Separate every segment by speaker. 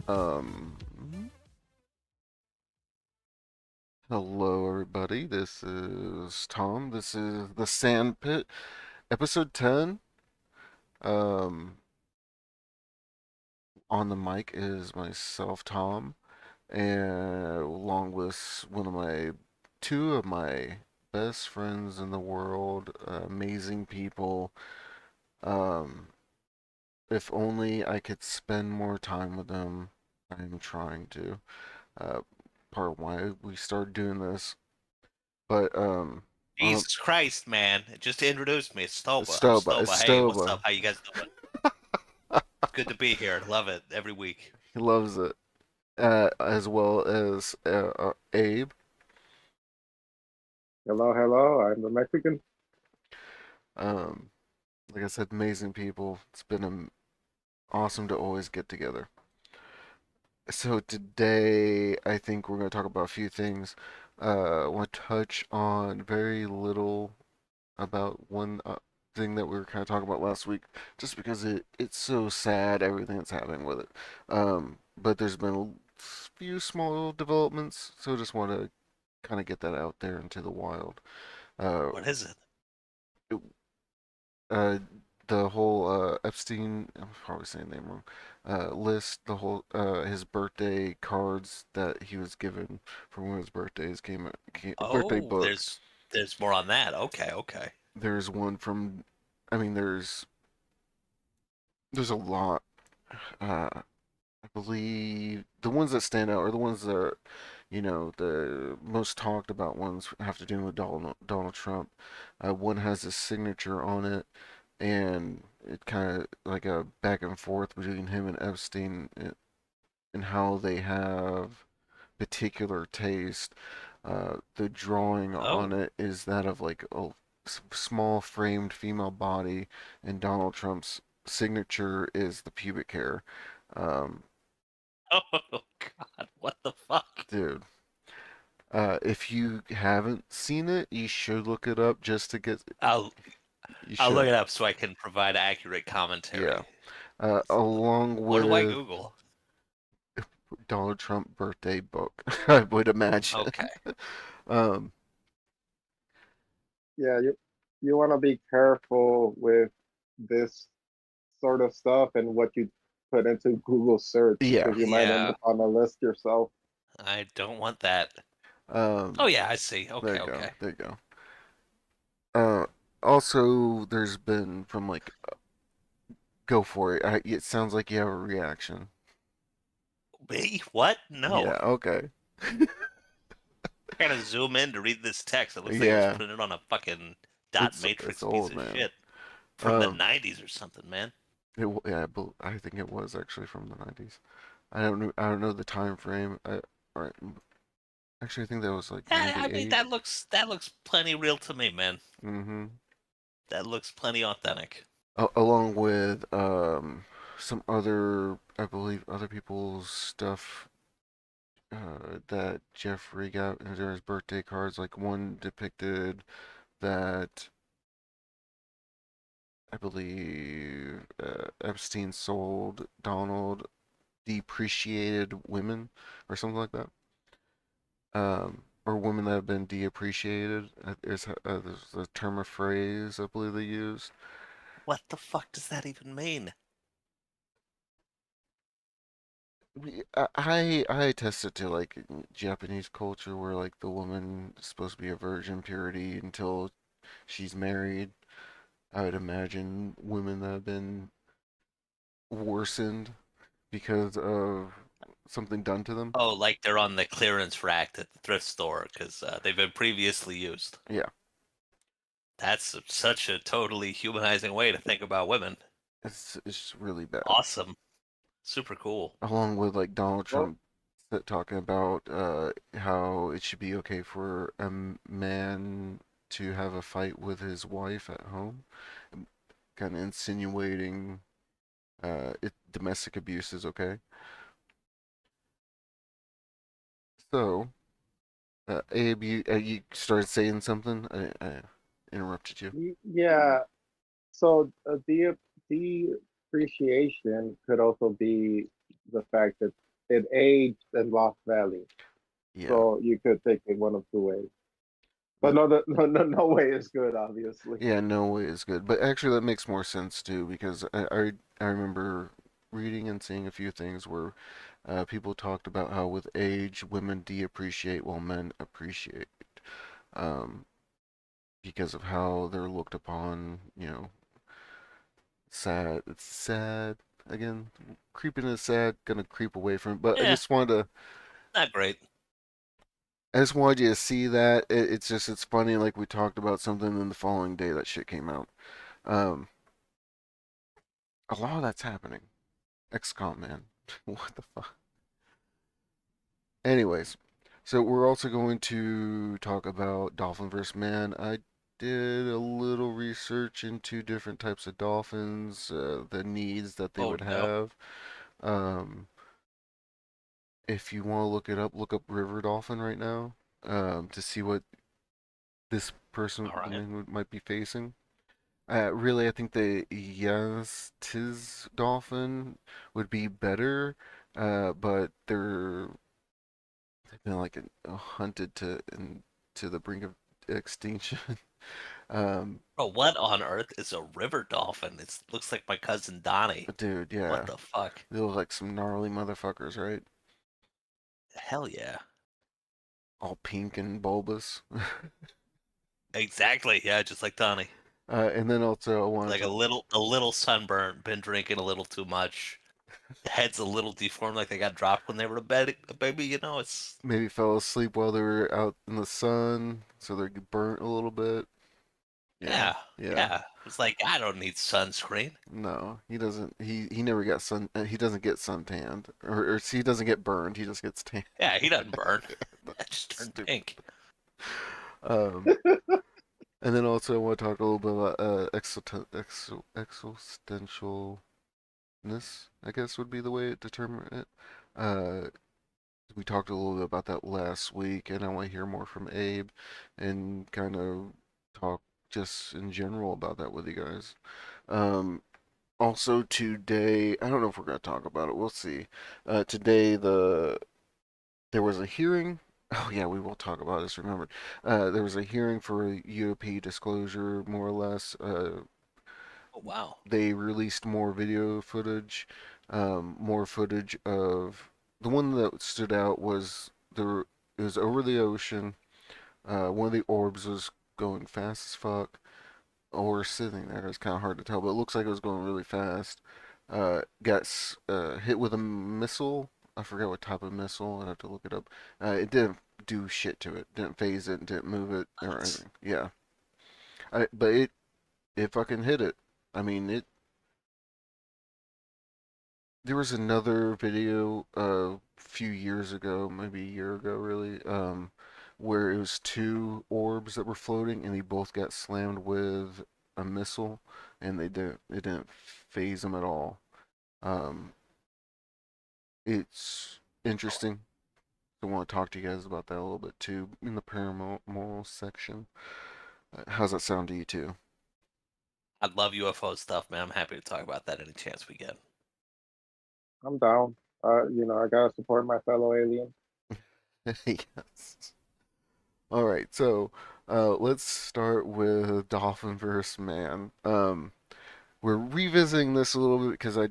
Speaker 1: Um, Hello everybody. This is Tom. This is the Sandpit, episode 10. Um, on the mic is myself, Tom, and along with two of my best friends in the world, amazing people. Um, if only I could spend more time with them. I'm trying to. Uh, Part of why we started doing this. But on
Speaker 2: Jesus Christ, man. Just to introduce me, it's Stoba. I'm
Speaker 1: Stoba. It's
Speaker 2: Stoba. Hey, what's
Speaker 1: Stoba.
Speaker 2: up? How you guys doing? It's good to be here. Love it every week.
Speaker 1: He loves it. As well as Abe.
Speaker 3: Hello, hello. I'm the Mexican.
Speaker 1: Um, like I said, amazing people. It's been awesome to always get together. So today, I think we're going to talk about a few things. I want to touch on very little about one thing that we were kind of talking about last week, just because it's so sad everything that's happening with it. But there's been a few small developments, so I just want to kind of get that out there into the wild. Uh,
Speaker 2: What is it?
Speaker 1: it- uh, the whole Epstein, I'm probably saying the name wrong, list, the whole his birthday cards that he was given for one of his birthdays birthday
Speaker 2: Oh,
Speaker 1: book.
Speaker 2: there's more on that. Okay, okay.
Speaker 1: There's one from, I mean, there's a lot. I believe the ones that stand out are the ones that are, the most talked about ones have to do with Donald Trump. One has his signature on it, and it kind of like a back and forth between him and Epstein and how they have particular taste. The drawing on
Speaker 2: Oh.
Speaker 1: it is that of like a small framed female body, and Donald Trump's signature is the pubic hair. Um,
Speaker 2: Oh God, what the fuck?
Speaker 1: Dude, if you haven't seen it, you should look it up just to get.
Speaker 2: I'll
Speaker 1: You
Speaker 2: I'll look
Speaker 1: should,
Speaker 2: it up so I can provide accurate
Speaker 1: yeah.
Speaker 2: commentary.
Speaker 1: Along
Speaker 2: What do I
Speaker 1: with
Speaker 2: Google?
Speaker 1: Donald Trump birthday book, I would imagine.
Speaker 2: Okay.
Speaker 1: Um,
Speaker 3: Yeah, you want to be careful with this sort of stuff and what you put into Google search
Speaker 1: yeah.
Speaker 3: because you might end
Speaker 2: Yeah,
Speaker 3: up on a list yourself.
Speaker 2: I don't want that.
Speaker 1: Um,
Speaker 2: Oh yeah, I see.
Speaker 1: there
Speaker 2: Okay,
Speaker 1: you go.
Speaker 2: okay.
Speaker 1: There you go. Also, there's been from like, go for it. It sounds like you have a reaction.
Speaker 2: Me? What? No.
Speaker 1: Yeah. Okay.
Speaker 2: I gotta zoom in to read this text. It looks like it was
Speaker 1: Yeah.
Speaker 2: printed on a fucking dot
Speaker 1: It's
Speaker 2: matrix piece
Speaker 1: old,
Speaker 2: of
Speaker 1: man.
Speaker 2: shit from the
Speaker 1: Um,
Speaker 2: 90s or something, man.
Speaker 1: yeah, I think it was actually from the 90s. I don't know the time frame. All right. Actually, I think that was like
Speaker 2: Yeah, I mean
Speaker 1: 98.
Speaker 2: that looks plenty real to me, man.
Speaker 1: Mm-hmm.
Speaker 2: That looks plenty authentic.
Speaker 1: Along with some other, I believe, other people's stuff that Jeffrey got in his birthday cards. Like one depicted that I believe Epstein sold Donald depreciated women or something like that. Or women that have been deappreciated. There's a term of phrase I believe they use.
Speaker 2: What the fuck does that even mean?
Speaker 1: I attest it to like Japanese culture where like the woman is supposed to be a virgin purity until she's married. I would imagine women that have been worsened because of something done to them.
Speaker 2: Oh, like they're on the clearance rack at the thrift store because they've been previously used.
Speaker 1: Yeah,
Speaker 2: That's such a totally humanizing way to think about women.
Speaker 1: it's really bad.
Speaker 2: Awesome. Super cool.
Speaker 1: Along with like Donald
Speaker 3: Well,
Speaker 1: Trump talking about how it should be okay for a man to have a fight with his wife at home, kind of insinuating domestic abuse is okay. So, Abe, you started saying something. I interrupted you.
Speaker 3: yeah. So the depreciation could also be the fact that it aged and lost value.
Speaker 1: Yeah,
Speaker 3: So you could take it one of two ways. But
Speaker 1: but
Speaker 3: no way is good, obviously.
Speaker 1: yeah, no way is good. But actually, that makes more sense too because I remember reading and seeing a few things where people talked about how with age, women de-appreciate while men appreciate. Um, because of how they're looked upon, sad. It's sad. Again, creeping is sad. Gonna creep away from it. But
Speaker 2: Yeah, not great.
Speaker 1: I just wanted you to see that. It's funny. Like we talked about something, and then the following day that shit came out. Um, a lot of that's happening. XCOM, man. What the fuck? Anyways, so we're also going to talk about Dolphin versus Man. I did a little research into different types of dolphins, the needs that they
Speaker 2: Oh
Speaker 1: would
Speaker 2: no.
Speaker 1: have. Um, if you want to look it up, look up river dolphin right now, to see what this person,
Speaker 2: All
Speaker 1: the
Speaker 2: right.
Speaker 1: man might be facing. Really, I think the Yastis dolphin would be better, but they've been like hunted to the brink of extinction. um,
Speaker 2: Bro, what on earth is a river dolphin? It looks like my cousin Donnie.
Speaker 1: Dude,
Speaker 2: What
Speaker 1: yeah,
Speaker 2: the fuck?
Speaker 1: they look like some gnarly motherfuckers, right?
Speaker 2: Hell yeah.
Speaker 1: All pink and bulbous.
Speaker 2: Exactly. Yeah, just like Donnie.
Speaker 1: And then also I want
Speaker 2: Like
Speaker 1: to talk.
Speaker 2: a little sunburnt, been drinking a little too much. Head's a little deformed, like they got dropped when they were a baby. You know, it's
Speaker 1: Maybe fell asleep while they were out in the sun, so they get burnt a little bit. Yeah,
Speaker 2: yeah,
Speaker 1: yeah.
Speaker 2: yeah. It's like I don't need sunscreen.
Speaker 1: No, he doesn't. He never got sun. He doesn't get suntanned, or he doesn't get burned. He just gets tan.
Speaker 2: Yeah, he doesn't burn. That just turned
Speaker 1: Stupid.
Speaker 2: pink.
Speaker 1: Um, and then also I want to talk a little bit about existentialness. I guess would be the way to term it. Uh, we talked a little bit about that last week, and I want to hear more from Abe, and kind of talk just in general about that with you guys. Um, Also today, I don't know if we're going to talk about it. We'll see. Today, there was a hearing. Oh yeah, we will talk about this. Remember, there was a hearing for UOP disclosure, more or less.
Speaker 2: Oh wow.
Speaker 1: They released more video footage, more footage of the one that stood out was there. It was over the ocean. One of the orbs was going fast as fuck, or sitting there. It's kind of hard to tell, but it looks like it was going really fast. Got hit with a missile. I forget what type of missile. I'd have to look it up. It didn't do shit to it. Didn't phase it. Didn't move it or
Speaker 2: What?
Speaker 1: anything. Yeah. But it fucking hit it. I mean it. There was another video a few years ago, maybe a year ago, really, where it was two orbs that were floating, and they both got slammed with a missile, and it didn't phase them at all. Um, it's interesting. I want to talk to you guys about that a little bit too in the paramoral section. How's that sound to you too?
Speaker 2: I love UFO stuff, man. I'm happy to talk about that any chance we get.
Speaker 3: I'm down. I gotta support my fellow alien.
Speaker 1: Yes. All right, so let's start with Dolphin versus Man. We're revisiting this a little bit because I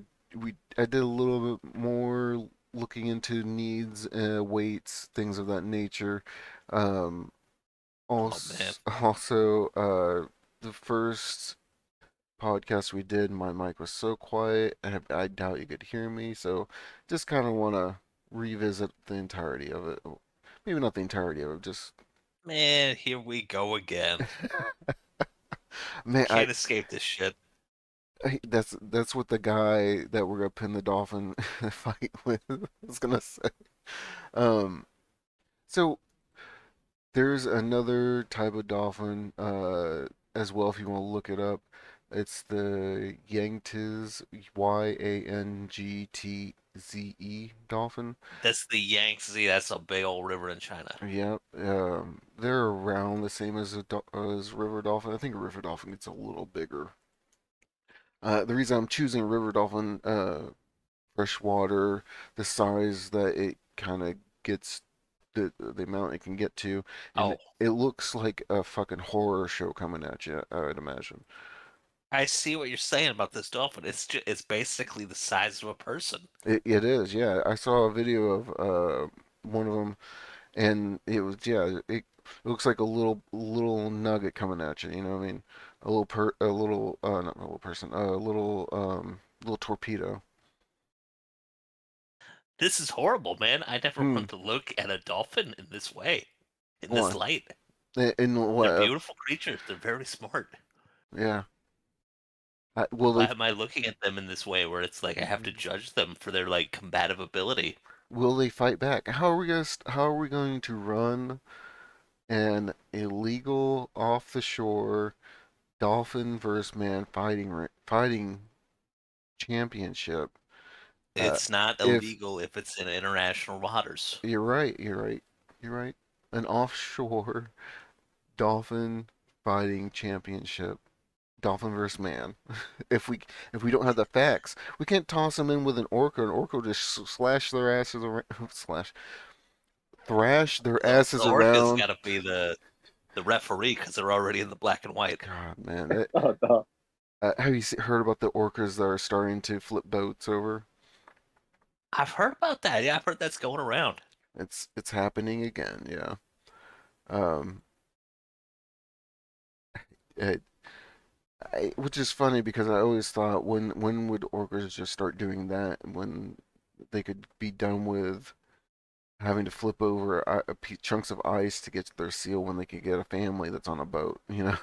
Speaker 1: did a little bit more looking into needs, weights, things of that nature. Um,
Speaker 2: Oh man.
Speaker 1: also, the first podcast we did, my mic was so quiet, I doubt you could hear me. So, just kind of want to revisit the entirety of it. Maybe not the entirety of it, just
Speaker 2: Man, here we go again.
Speaker 1: man,
Speaker 2: Can't escape this shit.
Speaker 1: that's what the guy that we're gonna pin the dolphin fight with was gonna say. Um, so there's another type of dolphin, as well if you want to look it up. It's the Yangtze, Yangtze dolphin.
Speaker 2: That's the Yangtze. That's a big old river in China.
Speaker 1: Yep. They're around the same as as river dolphin. I think a river dolphin gets a little bigger. The reason I'm choosing river dolphin, fresh water, the size that it kind of gets, the amount it can get to, and
Speaker 2: Oh,
Speaker 1: it looks like a fucking horror show coming at you, I would imagine.
Speaker 2: I see what you're saying about this dolphin. It's basically the size of a person.
Speaker 1: It is, yeah. I saw a video of one of them, and it was, yeah, it looks like a little nugget coming at you. You know what I mean? A little not a little person, a little torpedo.
Speaker 2: This is horrible, man. I never
Speaker 1: Hmm.
Speaker 2: want to look at a dolphin in this way, in this
Speaker 1: Why?
Speaker 2: light.
Speaker 1: In what?
Speaker 2: They're beautiful creatures. They're very smart.
Speaker 1: Yeah. Will
Speaker 2: Why
Speaker 1: they?
Speaker 2: am I looking at them in this way where it's like I have to judge them for their like combative ability?
Speaker 1: Will they fight back? How are we going to run an illegal off the shore dolphin versus man fighting championship? Uh,
Speaker 2: It's not
Speaker 1: if
Speaker 2: illegal if it's in international waters.
Speaker 1: you're right, you're right. An offshore dolphin fighting championship, dolphin versus man. If we if we don't have the facts, we can't toss them in with an orca. An orca will just slash their asses around, slash thrash their
Speaker 2: The
Speaker 1: asses
Speaker 2: orca's
Speaker 1: around.
Speaker 2: got to be the referee because they're already in the black and white.
Speaker 1: God, man,
Speaker 3: Oh, no.
Speaker 1: have you heard about the orcas that are starting to flip boats over?
Speaker 2: I've heard about that. Yeah, I've heard that's going around.
Speaker 1: It's happening again. Yeah. Um, it, which is funny because I always thought when would orcas just start doing that when they could be done with having to flip over chunks of ice to get to their seal when they could get a family that's on a boat, you know?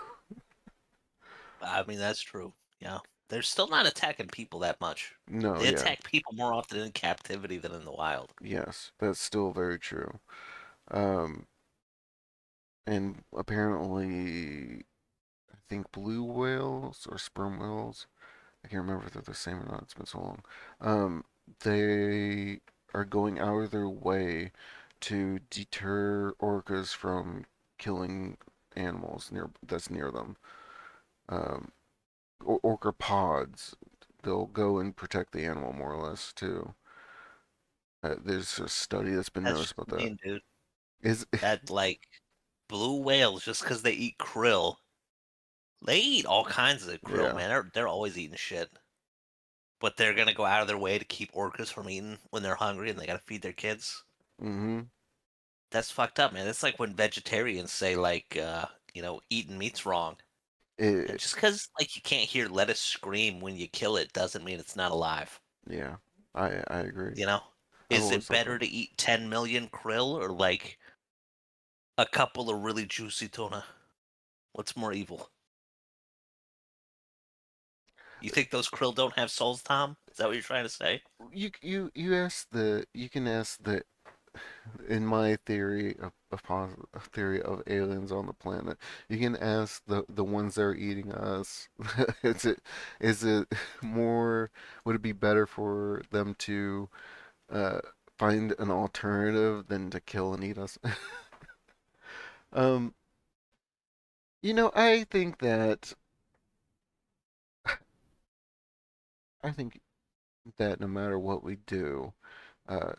Speaker 2: I mean, that's true. Yeah. They're still not attacking people that much.
Speaker 1: No,
Speaker 2: They
Speaker 1: yeah.
Speaker 2: attack people more often in captivity than in the wild.
Speaker 1: Yes, that's still very true. Um, and apparently, I think blue whales or sperm whales, I can't remember if they're the same or not, it's been so long. Um, they are going out of their way to deter orcas from killing animals that's near them. Um, orca pods, they'll go and protect the animal more or less too. There's a study that's been
Speaker 2: That's
Speaker 1: noticed
Speaker 2: just
Speaker 1: about that.
Speaker 2: mean, dude.
Speaker 1: Is
Speaker 2: That, like, blue whales, just because they eat krill, they eat all kinds of krill,
Speaker 1: yeah.
Speaker 2: man. They're always eating shit. But they're gonna go out of their way to keep orcas from eating when they're hungry and they gotta feed their kids.
Speaker 1: Mm-hmm.
Speaker 2: That's fucked up, man. It's like when vegetarians say, like, eating meat's wrong. And
Speaker 1: It,
Speaker 2: just because, like, you can't hear lettuce scream when you kill it doesn't mean it's not alive.
Speaker 1: yeah. I agree.
Speaker 2: You know?
Speaker 1: I've
Speaker 2: Is
Speaker 1: always
Speaker 2: it
Speaker 1: thought that.
Speaker 2: better to eat 10 million krill or, like, a couple of really juicy tuna? What's more evil? You think those krill don't have souls, Tom? Is that what you're trying to say?
Speaker 1: You can ask the in my theory of theory of aliens on the planet, you can ask the ones that are eating us. is it more would it be better for them to uh find an alternative than to kill and eat us? um, I think that I think that no matter what we do, uh,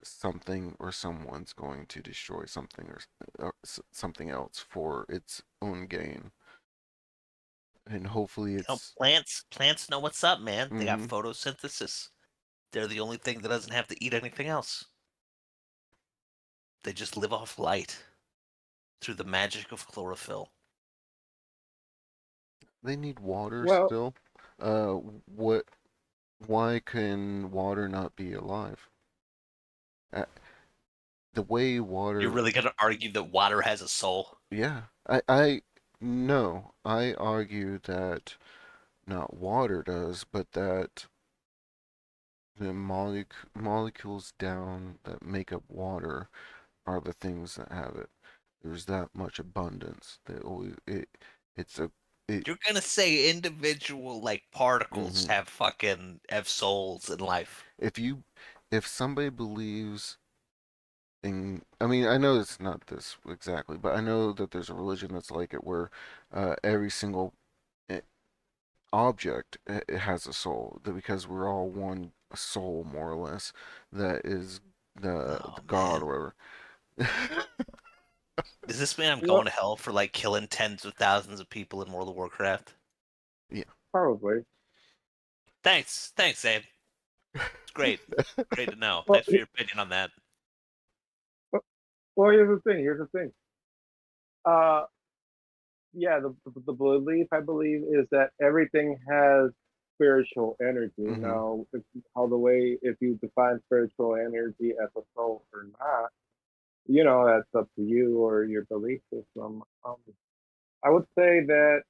Speaker 1: something or someone's going to destroy something or something else for its own gain, and hopefully it's.
Speaker 2: Plants know what's up, man. They got
Speaker 1: Hmm.
Speaker 2: photosynthesis. They're the only thing that doesn't have to eat anything else. They just live off light through the magic of chlorophyll.
Speaker 1: They need water
Speaker 3: Well,
Speaker 1: still. What? Why can water not be alive? Uh, the way
Speaker 2: You're
Speaker 1: water.
Speaker 2: really gonna argue that water has a soul?
Speaker 1: Yeah, I no. I argue that not water does, but that the molecules down that make up water are the things that have it. There's that much abundance that always it's a it.
Speaker 2: You're gonna say individual like particles
Speaker 1: Hmm.
Speaker 2: have souls in life?
Speaker 1: If you if somebody believes in, I mean, I know it's not this exactly, but I know that there's a religion that's like it where every single eh, object it has a soul, because we're all one soul more or less, that is the
Speaker 2: Oh
Speaker 1: god
Speaker 2: man.
Speaker 1: or whatever.
Speaker 2: Does this mean I'm
Speaker 3: Well,
Speaker 2: going to hell for like killing tens of thousands of people in World of Warcraft?
Speaker 1: Yeah.
Speaker 3: probably.
Speaker 2: Thanks, Abe. It's great. Great to know.
Speaker 3: Well,
Speaker 2: Thanks for your opinion on that.
Speaker 3: well, here's the thing. Here's the thing. Uh, yeah, the belief I believe is that everything has spiritual energy.
Speaker 1: Hmm.
Speaker 3: Now, how the way if you define spiritual energy as a soul or not, that's up to you or your belief system. I would say that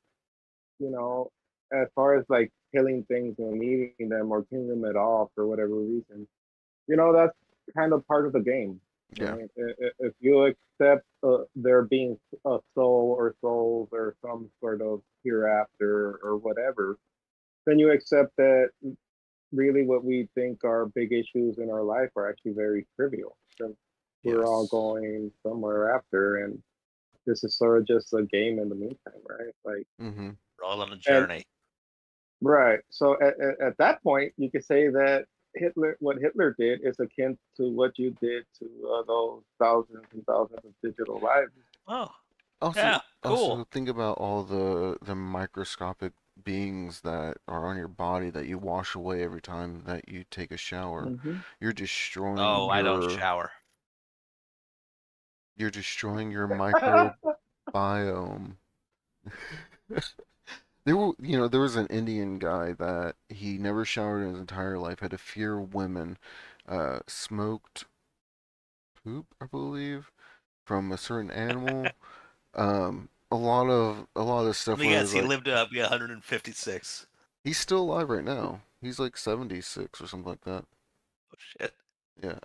Speaker 3: you know, as far as like killing things and eating them or killing them at all for whatever reason, that's kind of part of the game,
Speaker 1: Yeah.
Speaker 3: right? If you accept there being a soul or souls or some sort of hereafter or whatever, then you accept that really what we think are big issues in our life are actually very trivial. Since we're all
Speaker 1: Yes.
Speaker 3: going somewhere after, and this is sort of just a game in the meantime, right? Like,
Speaker 1: Hmm.
Speaker 2: We're all on a
Speaker 3: and
Speaker 2: journey.
Speaker 3: right. So at that point, you could say that what Hitler did is akin to what you did to those thousands and thousands of digital lives.
Speaker 2: Oh,
Speaker 1: Also,
Speaker 2: yeah,
Speaker 1: also
Speaker 2: cool.
Speaker 1: think about all the microscopic beings that are on your body that you wash away every time that you take a shower.
Speaker 3: Hmm.
Speaker 1: You're destroying
Speaker 2: Oh, I don't
Speaker 1: your
Speaker 2: shower.
Speaker 1: you're destroying your microbiome. There was an Indian guy that he never showered in his entire life, had to fear women, smoked poop, I believe, from a certain animal. A lot of
Speaker 2: Let
Speaker 1: stuff
Speaker 2: me
Speaker 1: where
Speaker 2: guess,
Speaker 1: it's
Speaker 2: he
Speaker 1: like
Speaker 2: lived to be 156.
Speaker 1: he's still alive right now. He's like 76 or something like that.
Speaker 2: Oh shit.
Speaker 1: Yeah,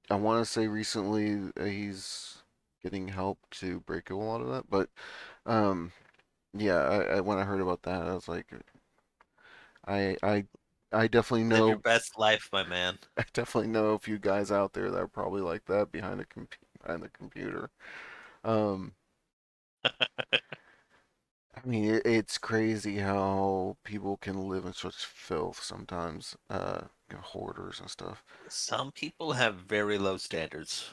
Speaker 1: I want to say recently he's getting help to break a lot of that, but um, yeah, when I heard about that, I was like, I I I definitely
Speaker 2: Live your
Speaker 1: know
Speaker 2: best life, my man.
Speaker 1: I definitely know a few guys out there that are probably like that behind the computer. Um, I mean, it's crazy how people can live in such filth sometimes, hoarders and stuff.
Speaker 2: Some people have very low standards.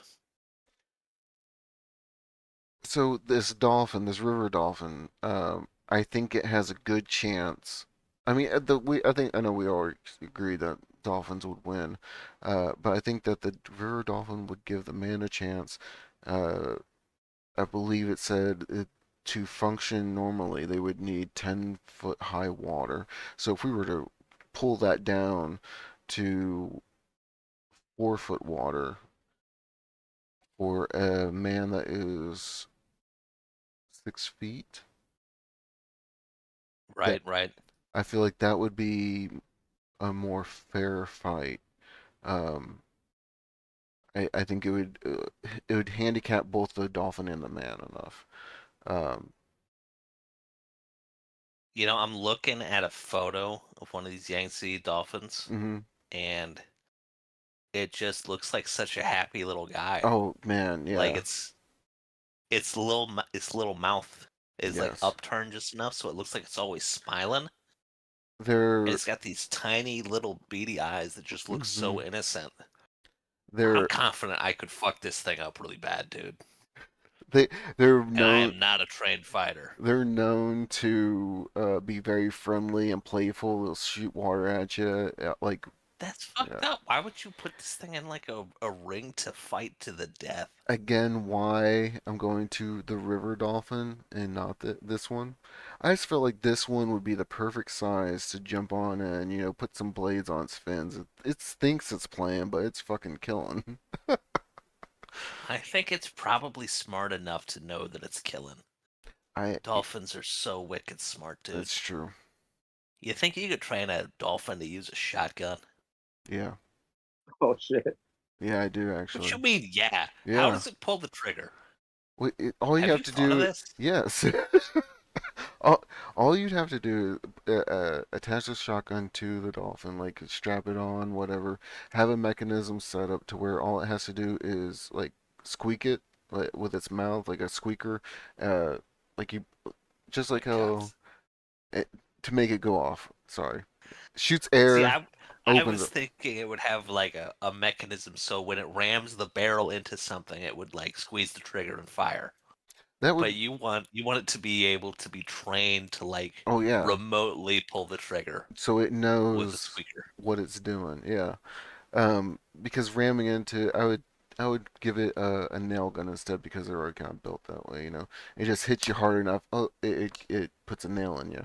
Speaker 1: So this dolphin, this river dolphin, I think it has a good chance. I mean, I know we all agree that dolphins would win, but I think that the river dolphin would give the man a chance. Uh, I believe it said to function normally, they would need 10-foot high water. So if we were to pull that down to 4-foot water for a man that is 6 feet, that
Speaker 2: Right, right.
Speaker 1: I feel like that would be a more fair fight. Um, I think it would handicap both the dolphin and the man enough. Um,
Speaker 2: I'm looking at a photo of one of these Yangtze dolphins,
Speaker 1: hmm.
Speaker 2: and it just looks like such a happy little guy.
Speaker 1: Oh man,
Speaker 2: Like
Speaker 1: yeah,
Speaker 2: its little mouth is like
Speaker 1: yes.
Speaker 2: upturned just enough so it looks like it's always smiling, and
Speaker 1: They're
Speaker 2: it's got these tiny little beady eyes that just look
Speaker 1: hmm
Speaker 2: so innocent. I'm
Speaker 1: they're
Speaker 2: confident I could fuck this thing up really bad, dude.
Speaker 1: they they're
Speaker 2: And I
Speaker 1: known
Speaker 2: am not a trained fighter.
Speaker 1: they're known to be very friendly and playful. They'll shoot water at you, like
Speaker 2: That's
Speaker 1: yeah.
Speaker 2: fucked up. Why would you put this thing in like a ring to fight to the death?
Speaker 1: Again, why I'm going to the river dolphin and not this one. I just feel like this one would be the perfect size to jump on and put some blades on its fins. It thinks it's playing, but it's fucking killing.
Speaker 2: I think it's probably smart enough to know that it's killing.
Speaker 1: I
Speaker 2: Dolphins are so wicked smart, dude.
Speaker 1: That's true.
Speaker 2: You think you could train a dolphin to use a shotgun?
Speaker 1: Yeah,
Speaker 3: Oh shit.
Speaker 1: yeah, I do
Speaker 2: What
Speaker 1: actually.
Speaker 2: you mean, yeah? How
Speaker 1: Yeah.
Speaker 2: does it pull the trigger?
Speaker 1: All you
Speaker 2: Have
Speaker 1: have
Speaker 2: you
Speaker 1: to
Speaker 2: thought of
Speaker 1: do,
Speaker 2: this?
Speaker 1: yes. all you'd have to do is attach the shotgun to the dolphin, like strap it on, whatever. Have a mechanism set up to where all it has to do is like squeak it like, with its mouth, like a squeaker. Uh, like you, just
Speaker 2: My
Speaker 1: like
Speaker 2: God.
Speaker 1: how it, to make it go off. Sorry, shoots
Speaker 2: See,
Speaker 1: air,
Speaker 2: I
Speaker 1: opens
Speaker 2: was
Speaker 1: it.
Speaker 2: thinking it would have like a mechanism so when it rams the barrel into something, it would like squeeze the trigger and fire.
Speaker 1: That
Speaker 2: But
Speaker 1: would.
Speaker 2: you want it to be able to be trained to like
Speaker 1: Oh yeah.
Speaker 2: remotely pull the trigger
Speaker 1: So it
Speaker 2: with a
Speaker 1: knows
Speaker 2: squeaker.
Speaker 1: what it's doing. Yeah. Because ramming into, I would give it a nail gun instead because they're already kind of built that way. It just hits you hard enough. Oh, it puts a nail in you.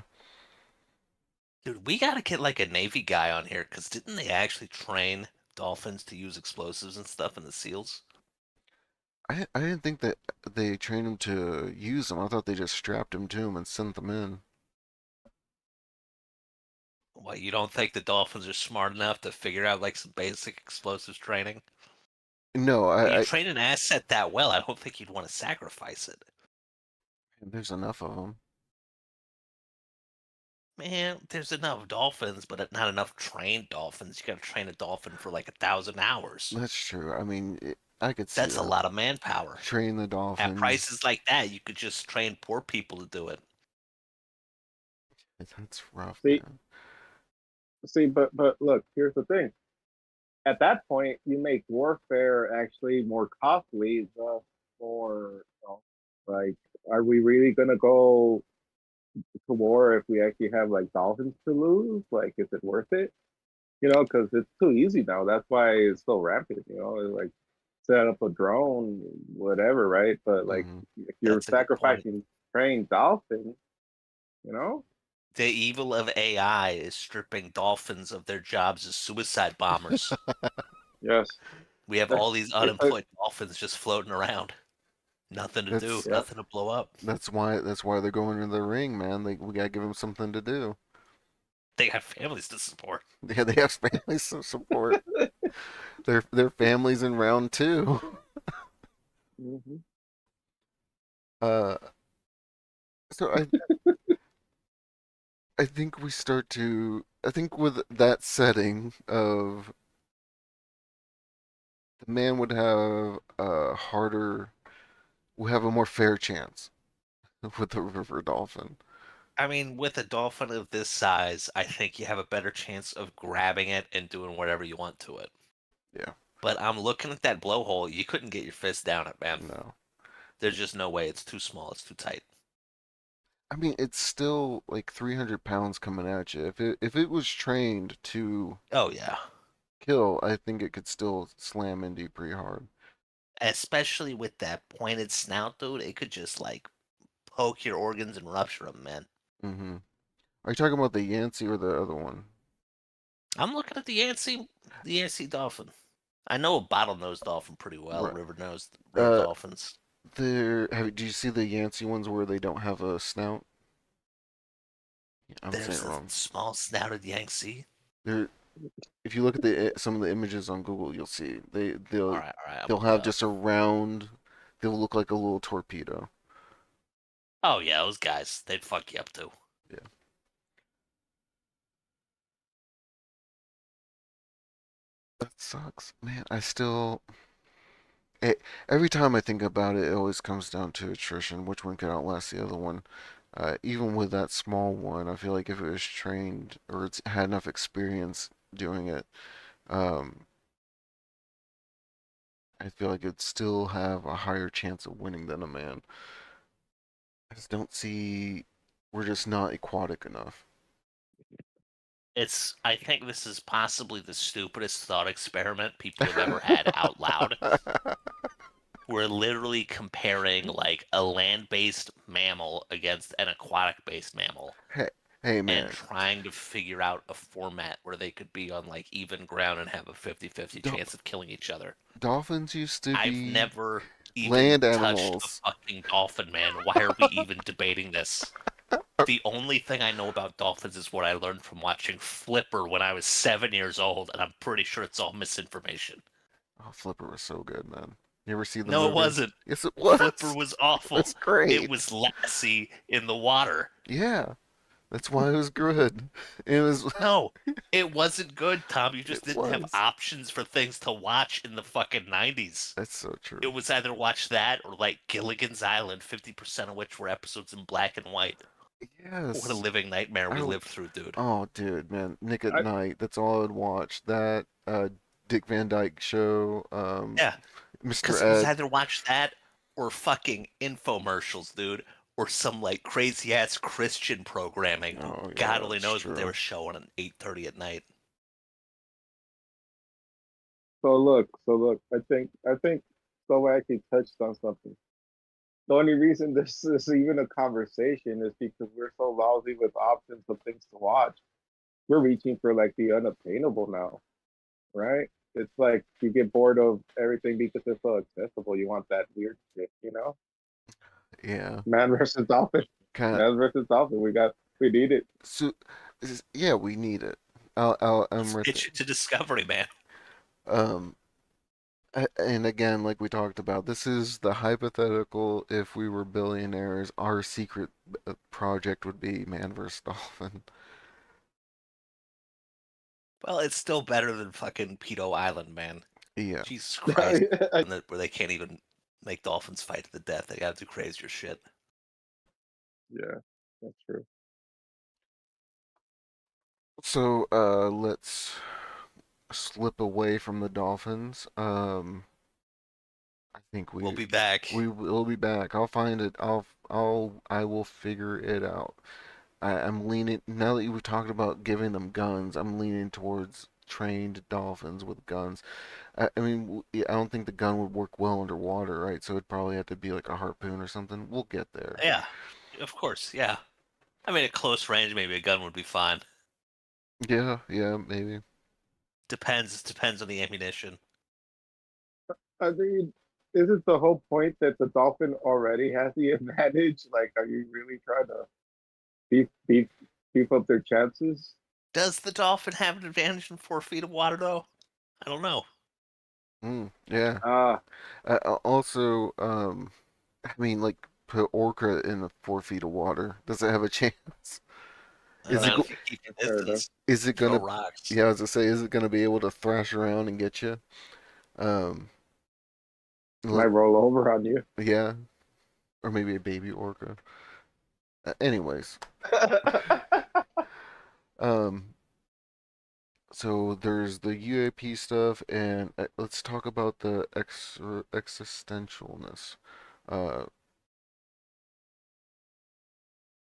Speaker 2: Dude, we gotta get like a Navy guy on here because didn't they actually train dolphins to use explosives and stuff in the SEALs?
Speaker 1: I didn't think that they trained them to use them. I thought they just strapped them to them and sent them in.
Speaker 2: What, you don't think the dolphins are smart enough to figure out like some basic explosives training?
Speaker 1: No,
Speaker 2: When you train an asset that well, I don't think you'd want to sacrifice it.
Speaker 1: there's enough of them.
Speaker 2: Man, there's enough dolphins, but not enough trained dolphins. You gotta train a dolphin for like 1,000 hours.
Speaker 1: That's true. I mean, I could see
Speaker 2: That's a
Speaker 1: that.
Speaker 2: lot of manpower.
Speaker 1: Train the
Speaker 2: At
Speaker 1: dolphin.
Speaker 2: prices like that, you could just train poor people to do it.
Speaker 1: That's rough,
Speaker 3: See,
Speaker 1: man.
Speaker 3: but look, here's the thing. At that point, you make warfare actually more costly, thus more, like, are we really gonna go to war if we actually have like dolphins to lose? Like, is it worth it? Because it's too easy now. That's why it's so rampant. Like set up a drone, whatever, right? But like,
Speaker 1: Hmm.
Speaker 3: if you're
Speaker 2: That's a good point.
Speaker 3: sacrificing trained dolphins, you know,
Speaker 2: The evil of AI is stripping dolphins of their jobs as suicide bombers.
Speaker 3: yes,
Speaker 2: We have all these
Speaker 3: it took,
Speaker 2: unemployed dolphins just floating around. Nothing to do,
Speaker 1: That's
Speaker 3: yeah,
Speaker 2: nothing to blow up.
Speaker 1: that's why they're going to the ring, man. We gotta give them something to do.
Speaker 2: They got families to support.
Speaker 1: Yeah, they have families to support. Their families in round two.
Speaker 3: hmm
Speaker 1: Uh, so I think we start to I think with that setting of the man would have a harder would have a more fair chance with the river dolphin.
Speaker 2: I mean, with a dolphin of this size, I think you have a better chance of grabbing it and doing whatever you want to it.
Speaker 1: Yeah,
Speaker 2: But I'm looking at that blowhole. You couldn't get your fist down it, man.
Speaker 1: no.
Speaker 2: There's just no way. It's too small. It's too tight.
Speaker 1: I mean, it's still like 300 pounds coming at you. If it was trained to
Speaker 2: Oh yeah.
Speaker 1: kill, I think it could still slam into you pretty hard.
Speaker 2: Especially with that pointed snout, dude. It could just like poke your organs and rupture them, man.
Speaker 1: Hmm. Are you talking about the Yancey or the other one?
Speaker 2: I'm looking at the Yancey dolphin. I know a bottlenose dolphin pretty well.
Speaker 1: Right.
Speaker 2: River
Speaker 1: Uh,
Speaker 2: dolphins.
Speaker 1: do you see the Yancey ones where they don't have a snout? I'm saying
Speaker 2: There's
Speaker 1: it
Speaker 2: a
Speaker 1: wrong.
Speaker 2: small snouted Yangtze.
Speaker 1: They're If you look at some of the images on Google, you'll see
Speaker 2: All right, all right. I'm
Speaker 1: they'll
Speaker 2: looking it
Speaker 1: have
Speaker 2: up.
Speaker 1: just a round. They'll look like a little torpedo.
Speaker 2: Oh yeah, those guys. They'd fuck you up too.
Speaker 1: Yeah, that sucks, man. Every time I think about it, it always comes down to attrition. Which one could outlast the other one? Even with that small one, I feel like if it was trained or it's had enough experience doing it, um, I feel like it'd still have a higher chance of winning than a man. I just don't see. We're just not aquatic enough.
Speaker 2: I think this is possibly the stupidest thought experiment people have ever had out loud. We're literally comparing like a land-based mammal against an aquatic-based mammal
Speaker 1: Hey, hey,
Speaker 2: and
Speaker 1: man.
Speaker 2: trying to figure out a format where they could be on like even ground and have a 50-50
Speaker 1: Do
Speaker 2: chance of killing each other.
Speaker 1: dolphins used to
Speaker 2: I've
Speaker 1: be
Speaker 2: never even
Speaker 1: land
Speaker 2: touched a
Speaker 1: animals.
Speaker 2: fucking dolphin, man. Why are we even debating this? The only thing I know about dolphins is what I learned from watching Flipper when I was 7 years old, and I'm pretty sure it's all misinformation.
Speaker 1: Oh, Flipper was so good, man. You ever see the
Speaker 2: No, it
Speaker 1: movie?
Speaker 2: wasn't.
Speaker 1: Yes, it
Speaker 2: Flipper
Speaker 1: was.
Speaker 2: was
Speaker 1: It was
Speaker 2: awful. It
Speaker 1: great.
Speaker 2: was Lassie in the water.
Speaker 1: Yeah, that's why it was good. It was.
Speaker 2: No, it wasn't good, Tom. You
Speaker 1: It
Speaker 2: just didn't have
Speaker 1: was.
Speaker 2: options for things to watch in the fucking 90s.
Speaker 1: That's so
Speaker 2: It
Speaker 1: true.
Speaker 2: was either watch that or like Gilligan's Island, 50% of which were episodes in black and white. What a
Speaker 1: Yes.
Speaker 2: living nightmare we
Speaker 1: I,
Speaker 2: lived through, dude.
Speaker 1: oh, dude, man. Nick at
Speaker 3: I,
Speaker 1: Night. That's all I'd watch. That, Dick Van Dyke Show,
Speaker 2: Yeah,
Speaker 1: Mr.
Speaker 2: because it was
Speaker 1: Ed.
Speaker 2: either watch that or fucking infomercials, dude, or some like crazy ass Christian programming who
Speaker 1: Oh,
Speaker 2: God
Speaker 1: yeah,
Speaker 2: only
Speaker 1: it's
Speaker 2: knows what they
Speaker 1: true.
Speaker 2: were showing at 8:30 at night.
Speaker 3: so look. I think so. Actually touched on something. The only reason this is even a conversation is because we're so lousy with options of things to watch. We're reaching for like the unobtainable now, right? It's like you get bored of everything because it's so accessible. You want that weird shit, you know?
Speaker 1: Yeah.
Speaker 3: Man versus dolphin.
Speaker 1: Kind of.
Speaker 3: Man versus dolphin. We need it.
Speaker 1: So, yeah, we need it. I'm
Speaker 2: Let's
Speaker 1: right there.
Speaker 2: pitch it to Discovery, man.
Speaker 1: Um, and again, like we talked about, this is the hypothetical. If we were billionaires, our secret project would be Man vs. Dolphin.
Speaker 2: Well, it's still better than fucking Pedo Island, man.
Speaker 1: Yeah.
Speaker 2: Jesus Christ, where they can't even make dolphins fight to the death. They gotta do crazier shit.
Speaker 3: Yeah, that's true.
Speaker 1: So, let's slip away from the Dolphins. I think
Speaker 2: We'll
Speaker 1: we
Speaker 2: be back.
Speaker 1: we will be back. I'll find it. I will figure it out. I'm leaning now that you were talking about giving them guns. I'm leaning towards trained dolphins with guns. I mean, I don't think the gun would work well underwater, right? So it'd probably have to be like a harpoon or something. We'll get there.
Speaker 2: Yeah, of course. Yeah. I mean, at close range, maybe a gun would be fine.
Speaker 1: Yeah, yeah, maybe.
Speaker 2: Depends on the ammunition.
Speaker 3: I mean, isn't the whole point that the dolphin already has the advantage? Like, are you really trying to beef beef beef up their chances?
Speaker 2: Does the dolphin have an advantage in 4 feet of water, though? I don't know.
Speaker 1: Yeah.
Speaker 3: Ah,
Speaker 1: Also, I mean, like put orca in the 4 feet of water. Does it have a chance?
Speaker 2: I don't
Speaker 1: Is it
Speaker 2: know
Speaker 3: that's
Speaker 2: if
Speaker 1: go
Speaker 2: you keep your
Speaker 3: fair enough.
Speaker 2: distance,
Speaker 1: is it
Speaker 2: throw
Speaker 1: gonna?
Speaker 2: rocks.
Speaker 1: Yeah, as I say, is it gonna be able to thrash around and get you? Um,
Speaker 3: Might
Speaker 1: let,
Speaker 3: roll over on you.
Speaker 1: yeah, or maybe a baby orca. Anyways, um, so there's the UAP stuff, and let's talk about the existentialness. Uh,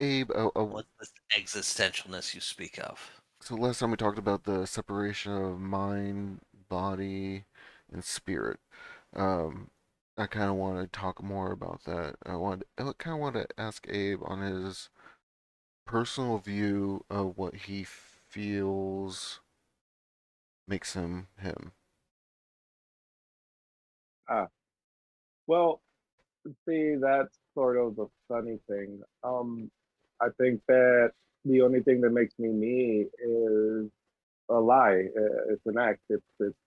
Speaker 1: Abe,
Speaker 2: What's this existentialness you speak of?
Speaker 1: so last time we talked about the separation of mind, body, and spirit. Um, I kind of want to talk more about that. I kind of want to ask Abe on his personal view of what he feels makes him him.
Speaker 3: Ah, well, see, that's sort of the funny thing. I think that the only thing that makes me me is a lie. It's an act. It's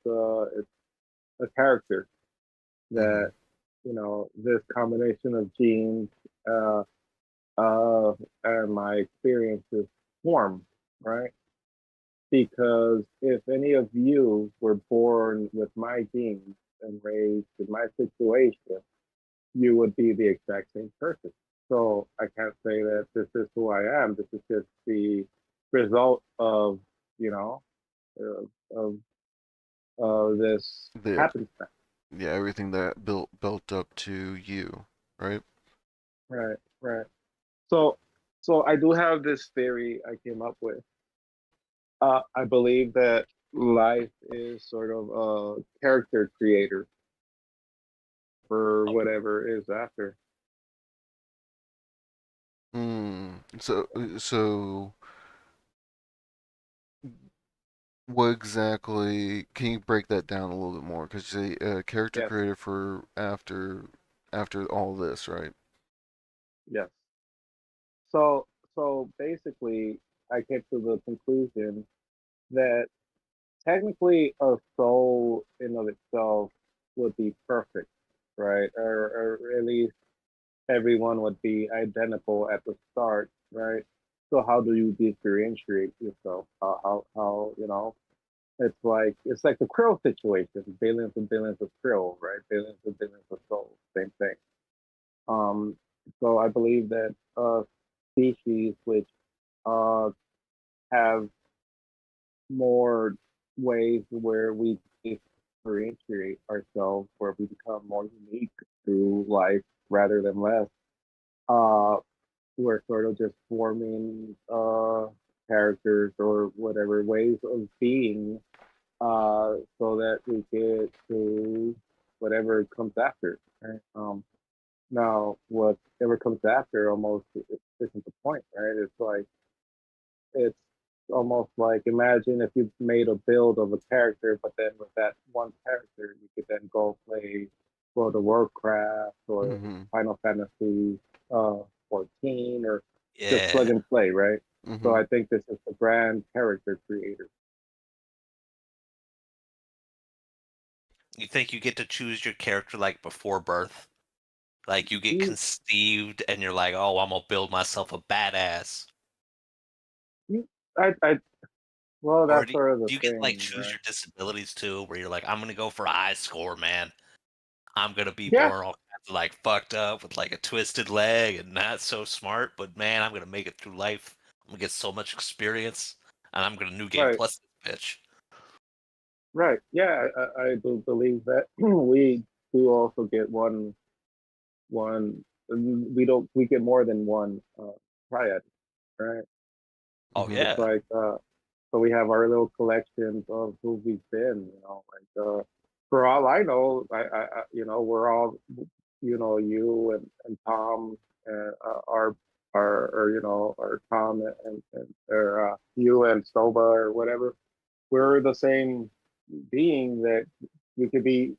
Speaker 3: a character
Speaker 1: Hmm.
Speaker 3: that this combination of genes uh, uh, and my experiences form, right? Because if any of you were born with my genes and raised in my situation, you would be the exact same person. So I can't say that this is who I am. This is just the result of, you know, of this
Speaker 1: The
Speaker 3: happenstance.
Speaker 1: Yeah, everything that built up to you, right?
Speaker 3: Right, right. So, so I do have this theory I came up with. I believe that life is sort of a character creator for whatever is after.
Speaker 1: Hmm. So what exactly? Can you break that down a little bit more? Because the character
Speaker 3: Yes,
Speaker 1: creator for after all this, right?
Speaker 3: yes. So, so basically, I came to the conclusion that technically a soul in of itself would be perfect, right? Or at least everyone would be identical at the start, right? So how do you differentiate yourself? It's like the krill situation, billions and billions of krill, right? Billions and billions of souls, same thing. Um, so I believe that species which uh, have more ways where we differentiate ourselves, where we become more unique through life rather than less. Uh, we're sort of just forming characters or whatever ways of being so that we get to whatever comes after. Right? Now, whatever comes after almost isn't the point, right? It's almost like imagine if you made a build of a character, but then with that one character, you could then go play World of Warcraft or
Speaker 1: Mm-hmm.
Speaker 3: Final Fantasy 14 or just plug
Speaker 2: Yeah.
Speaker 3: and play, right? So
Speaker 1: Mm-hmm.
Speaker 3: I think this is the brand character creator.
Speaker 2: You think you get to choose your character like before birth? Like you get
Speaker 3: Mm,
Speaker 2: conceived and you're like, oh, I'm gonna build myself a badass.
Speaker 3: mm, I well,
Speaker 2: Or
Speaker 3: that's
Speaker 2: do
Speaker 3: sort of the
Speaker 2: do you get to like
Speaker 3: thing,
Speaker 2: choose
Speaker 3: right?
Speaker 2: your disabilities too, where you're like, I'm gonna go for a high score, man. I'm gonna be
Speaker 3: Yeah,
Speaker 2: born all kinds of like fucked up with like a twisted leg and not so smart, but man, I'm gonna make it through life. I'm gonna get so much experience, and I'm gonna new game
Speaker 3: right,
Speaker 2: plus this bitch.
Speaker 3: right. Yeah, I do believe that we do also get one. We don't. We get more than one triad, right?
Speaker 2: Oh
Speaker 1: Mm-hmm.
Speaker 3: It's
Speaker 2: yeah.
Speaker 3: like so we have our little collections of who we've been, like for all I know, we're all, you and Tom are Tom and or you and Soba or whatever. We're the same being that we could be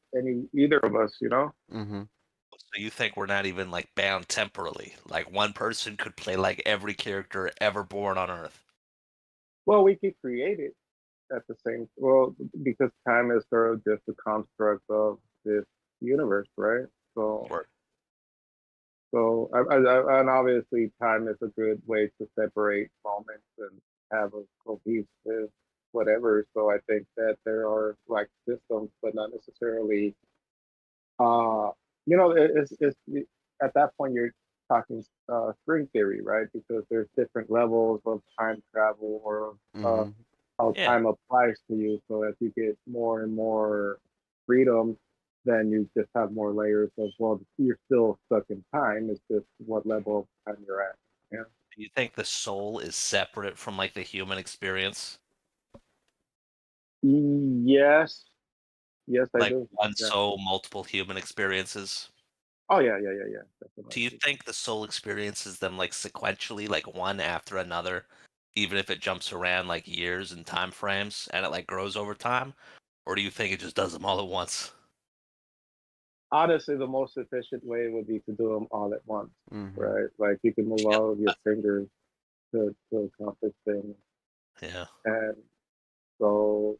Speaker 3: either of us.
Speaker 1: Mm-hmm.
Speaker 2: So you think we're not even like bound temporally? Like one person could play like every character ever born on Earth.
Speaker 3: Well, we could create it at the same well because time is sort of just a construct of this universe, right? So
Speaker 2: Or
Speaker 3: and obviously time is a good way to separate moments and have a cohesive whatever. So I think that there are like systems, but not necessarily. Uh, at that point you're talking string theory, right? Because there's different levels of time travel or
Speaker 1: Mm-hmm.
Speaker 3: how
Speaker 2: yeah.
Speaker 3: time applies to you. So as you get more and more freedom, then you just have more layers of, well, you're still stuck in time. It's just what level of time you're at. Yeah.
Speaker 2: Do you think the soul is separate from like the human experience?
Speaker 3: Yes. Yes, I
Speaker 2: Like
Speaker 3: do.
Speaker 2: one
Speaker 3: Yeah.
Speaker 2: soul, multiple human experiences?
Speaker 3: Oh yeah, yeah, yeah, yeah.
Speaker 2: Do you
Speaker 3: Definitely.
Speaker 2: think the soul experiences them like sequentially, like one after another, even if it jumps around like years and time frames and it like grows over time? Or do you think it just does them all at once?
Speaker 3: Honestly, the most efficient way would be to do them all at once,
Speaker 1: Mm-hmm.
Speaker 3: right? Like you can move
Speaker 2: Yeah.
Speaker 3: all of your fingers to accomplish things,
Speaker 2: Yeah.
Speaker 3: and so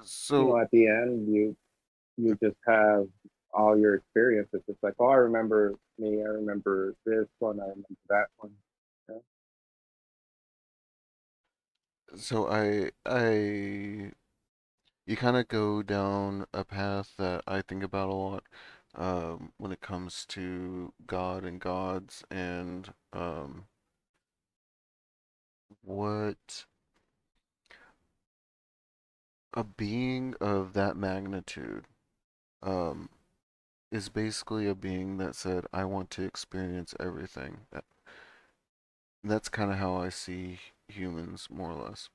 Speaker 1: So,
Speaker 3: at the end, you just have all your experiences. It's like, oh, I remember me, I remember this one, I remember that one. Yeah.
Speaker 1: so you kind of go down a path that I think about a lot, when it comes to God and gods and what a being of that magnitude um, is basically a being that said, I want to experience everything. That's kind of how I see humans, more or less.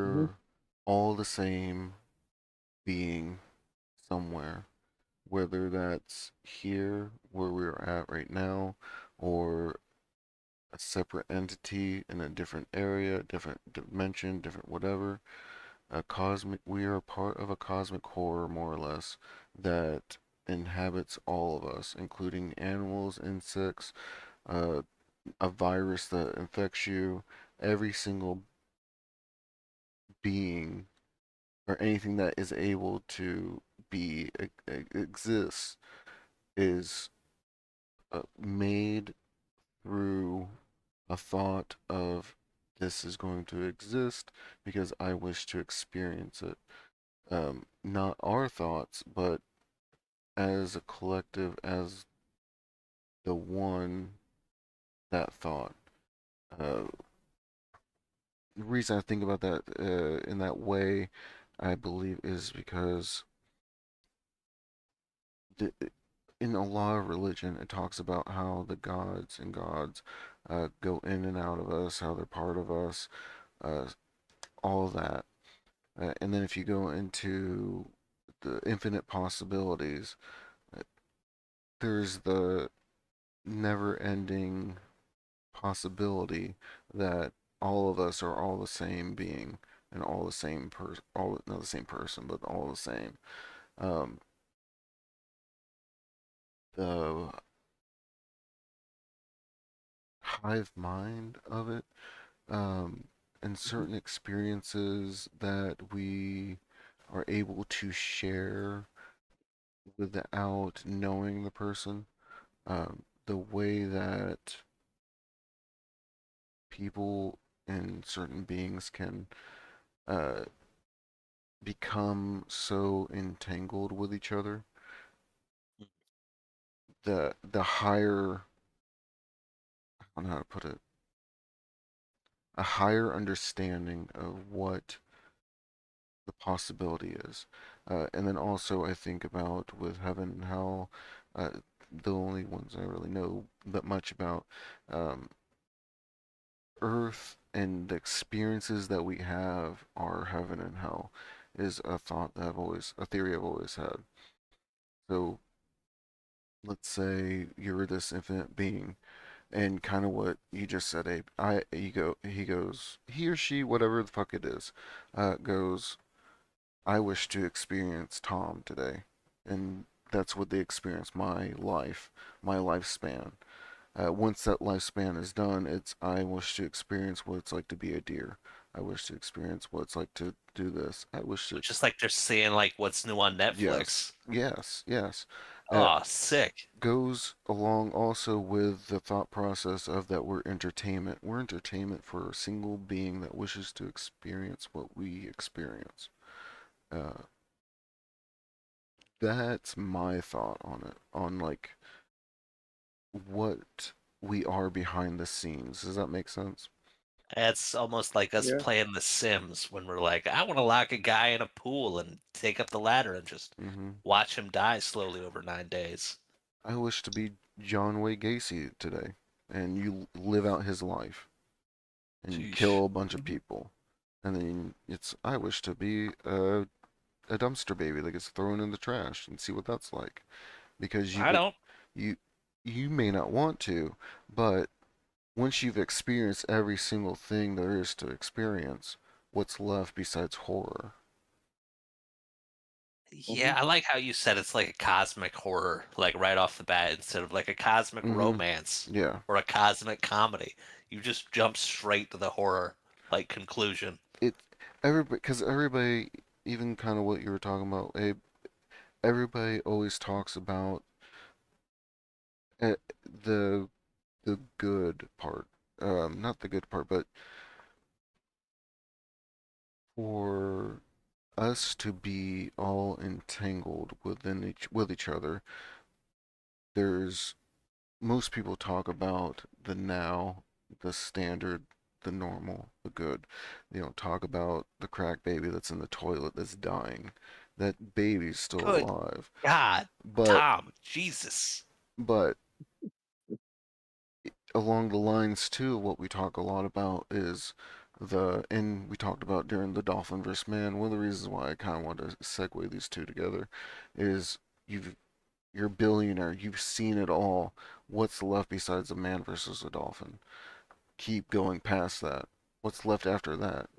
Speaker 3: Mhm.
Speaker 1: We're all the same being somewhere, whether that's here where we're at right now, or a separate entity in a different area, different dimension, different whatever. A cosmic, we are part of a cosmic core, more or less, that inhabits all of us, including animals, insects, uh, a virus that infects you. Every single being or anything that is able to be exists is made through a thought of this is going to exist because I wish to experience it. Not our thoughts, but as a collective, as the one. that thought. Uh, the reason I think about that in that way, I believe, is because the, in a lot of religion, it talks about how the gods and gods go in and out of us, how they're part of us, uh, all of that. And then if you go into the infinite possibilities, uh, there's the never-ending possibility that all of us are all the same being and all the same person, all not the same person, but all the same. Um, the hive mind of it, um, and certain experiences that we are able to share without knowing the person. The way that people and certain beings can uh, become so entangled with each other. The higher, I don't know how to put it, a higher understanding of what the possibility is. And then also I think about with heaven and hell, the only ones I really know that much about, um, earth and the experiences that we have are heaven and hell is a thought that a theory I've always had. So let's say you're this infinite being, and kind of what you just said, Abe. He goes, he or she, whatever the fuck it is, goes, I wish to experience Tom today, and that's what they experience my lifespan. Once that lifespan is done, it's I wish to experience what it's like to be a deer. I wish to experience what it's like to do this. I wish to,
Speaker 2: Just like they're seeing like what's new on
Speaker 1: yes,
Speaker 2: Netflix.
Speaker 1: yes, yes. Uh,
Speaker 2: Oh, sick.
Speaker 1: Goes along also with the thought process of that we're entertainment. We're entertainment for a single being that wishes to experience what we experience. Uh, that's my thought on it, on like what we are behind the scenes. Does that make sense?
Speaker 2: It's almost like us
Speaker 3: Yeah.
Speaker 2: playing The Sims when we're like, I want to lock a guy in a pool and take up the ladder and just
Speaker 1: Hmm.
Speaker 2: watch him die slowly over 9 days.
Speaker 1: I wish to be John Wayne Gacy today, and you live out his life, and you
Speaker 2: Sheesh.
Speaker 1: kill a bunch of people, and then it's I wish to be a dumpster baby that gets thrown in the trash and see what that's like, because
Speaker 2: I don't.
Speaker 1: you you may not want to, but once you've experienced every single thing there is to experience, what's left besides horror?
Speaker 2: Yeah,
Speaker 3: Mhm.
Speaker 2: I like how you said it's like a cosmic horror, like right off the bat, instead of like a cosmic
Speaker 1: Mm-hmm.
Speaker 2: romance
Speaker 1: Yeah.
Speaker 2: or a cosmic comedy. You just jump straight to the horror, like conclusion.
Speaker 1: It everybody because everybody, even kind of what you were talking about, Abe, everybody always talks about uh, the the good part, not the good part, but for us to be all entangled with each other, there's most people talk about the now, the standard, the normal, the good. They don't talk about the crack baby that's in the toilet that's dying. That baby's still
Speaker 2: Good
Speaker 1: alive.
Speaker 2: God,
Speaker 1: But
Speaker 2: Tom, Jesus.
Speaker 1: but along the lines too, what we talk a lot about is and we talked about during the Dolphin versus Man. One of the reasons why I kind of want to segue these two together is you've you're a billionaire, you've seen it all. What's left besides a man versus a dolphin? Keep going past that. What's left after that?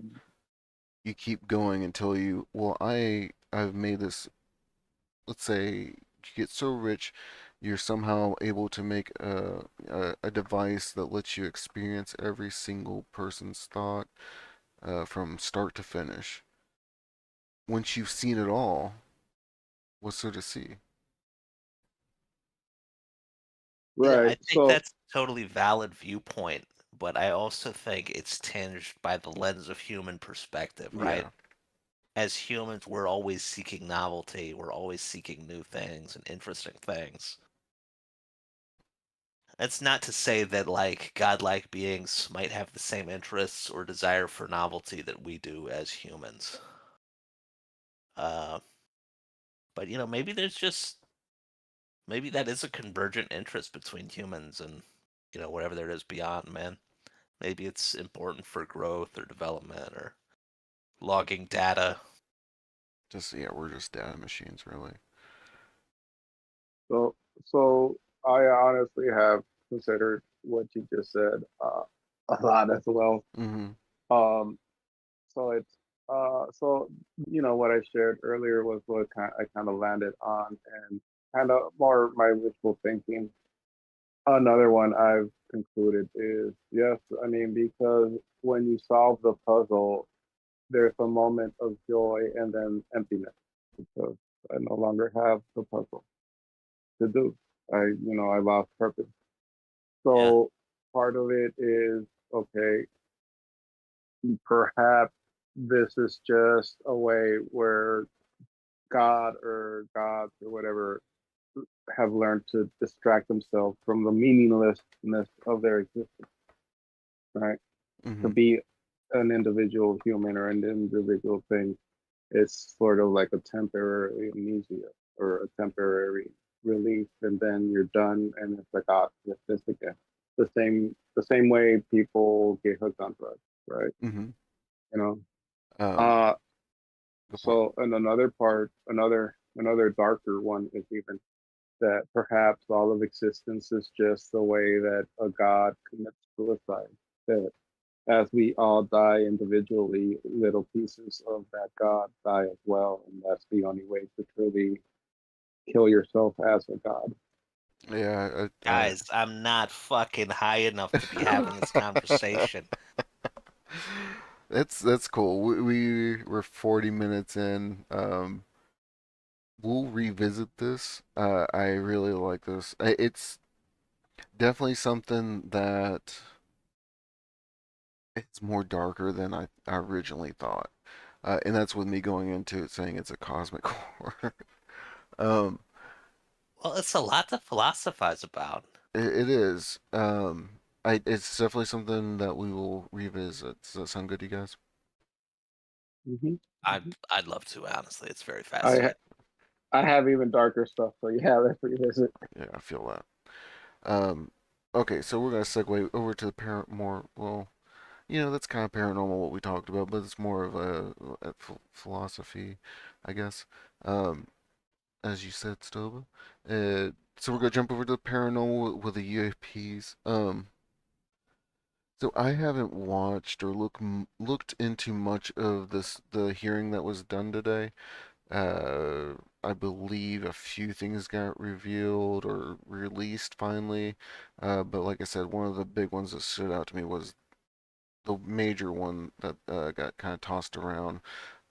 Speaker 1: You keep going until I've made this, let's say you get so rich you're somehow able to make a device that lets you experience every single person's thought from start to finish. Once you've seen it all, what's there to see?
Speaker 2: Yeah,
Speaker 3: Right.
Speaker 2: I think
Speaker 3: So,
Speaker 2: that's a totally valid viewpoint, but I also think it's tinged by the lens of human perspective, right?
Speaker 1: Yeah.
Speaker 2: As humans, we're always seeking novelty, we're always seeking new things and interesting things. It's not to say that like godlike beings might have the same interests or desire for novelty that we do as humans. Uh, but maybe there's just maybe that is a convergent interest between humans and whatever there is beyond, man. Maybe it's important for growth or development or logging data.
Speaker 1: Just yeah, we're just data machines, really.
Speaker 3: So, so I honestly have considered what you just said a lot as well.
Speaker 1: Mm-hmm.
Speaker 3: Um, so it's so what I shared earlier was what I kind of landed on, and kind of more my wishful thinking. Another one I've concluded is yes, I mean because when you solve the puzzle, there's a moment of joy and then emptiness because I no longer have the puzzle to do. I lost purpose.
Speaker 2: Yeah.
Speaker 3: So part of it is okay, perhaps this is just a way where God or gods or whatever have learned to distract themselves from the meaninglessness of their existence, right? To
Speaker 1: Mm-hmm.
Speaker 3: be an individual human or an individual thing is sort of like a temporary amnesia or a temporary relief, and then you're done, and it's like, ah, it's this again. The same way people get hooked on drugs, right?
Speaker 1: Mm-hmm.
Speaker 3: You know.
Speaker 1: Um,
Speaker 3: Uh,
Speaker 1: Go for it.
Speaker 3: so and another part, another darker one is even that perhaps all of existence is just the way that a god commits suicide. That as we all die individually, little pieces of that God die as well, and that's the only way to truly kill yourself as a God.
Speaker 1: Yeah,
Speaker 2: Guys, I'm not fucking high enough to be having this conversation.
Speaker 1: that's cool. We're 40 minutes in. We'll revisit this. I really like this. It's definitely something that it's more darker than I originally thought. And that's with me going into it saying it's a cosmic horror. Um,
Speaker 2: Well, it's a lot to philosophize about.
Speaker 1: it is. It's definitely something that we will revisit. Does that sound good to you guys?
Speaker 3: Hmm.
Speaker 2: I'd love to, honestly. It's very
Speaker 3: I
Speaker 2: fascinating.
Speaker 3: I have even darker stuff, so yeah, let's revisit.
Speaker 1: Yeah, I feel that. Okay, so we're gonna segue over to the more, well, that's kind of paranormal what we talked about, but it's more of a philosophy, I guess. Um, as you said, Stoba. So we're gonna jump over to the paranormal with the UAPs. So I haven't watched or looked into much of the hearing that was done today. I believe a few things got revealed or released finally. But like I said, one of the big ones that stood out to me was the major one that got kind of tossed around.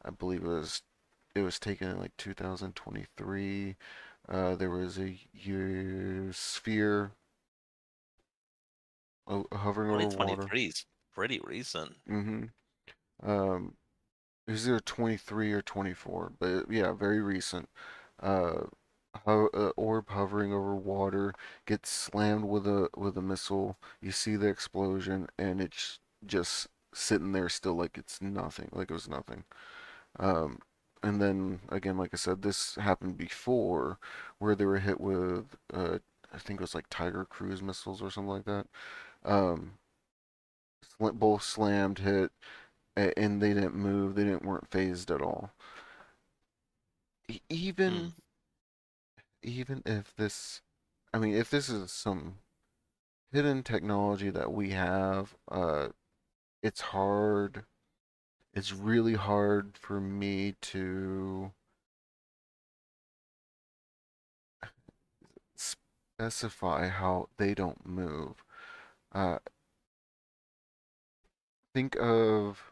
Speaker 1: I believe it was taken in like 2023. There was a sphere hovering over water.
Speaker 2: 2023 is pretty recent.
Speaker 1: Mm-hmm. Um, it was either 23 or 24, but yeah, very recent. Uh, Orb hovering over water gets slammed with a missile. You see the explosion, and it's just sitting there still like it's nothing, like it was nothing. Um, and then again, like I said, this happened before, where they were hit with I think it was like Tiger cruise missiles or something like that. Um, both slammed, hit, and they didn't move. They didn't weren't phased at all.
Speaker 2: Hmm.
Speaker 1: Even if this, I mean, if this is some hidden technology that we have, it's hard. It's really hard for me to specify how they don't move. Uh, think of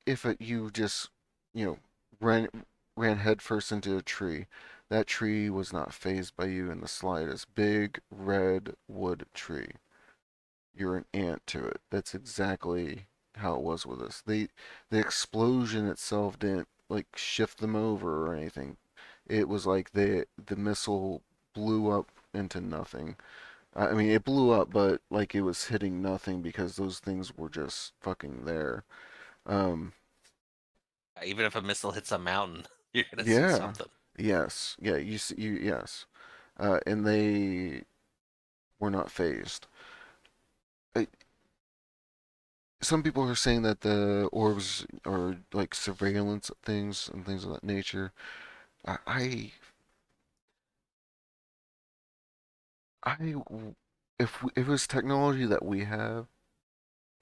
Speaker 1: if you just, you know, ran ran headfirst into a tree. That tree was not phased by you in the slightest. Big red wood tree. You're an ant to it. That's exactly how it was with us. The explosion itself didn't like shift them over or anything. It was like the missile blew up into nothing. I mean, it blew up, but like it was hitting nothing because those things were just fucking there. Um,
Speaker 2: Even if a missile hits a mountain, you're gonna see
Speaker 1: yeah,
Speaker 2: something.
Speaker 1: yes, yeah, yes, and they were not phased. I, some people are saying that the orbs are like surveillance things and things of that nature. I, I, if it was technology that we have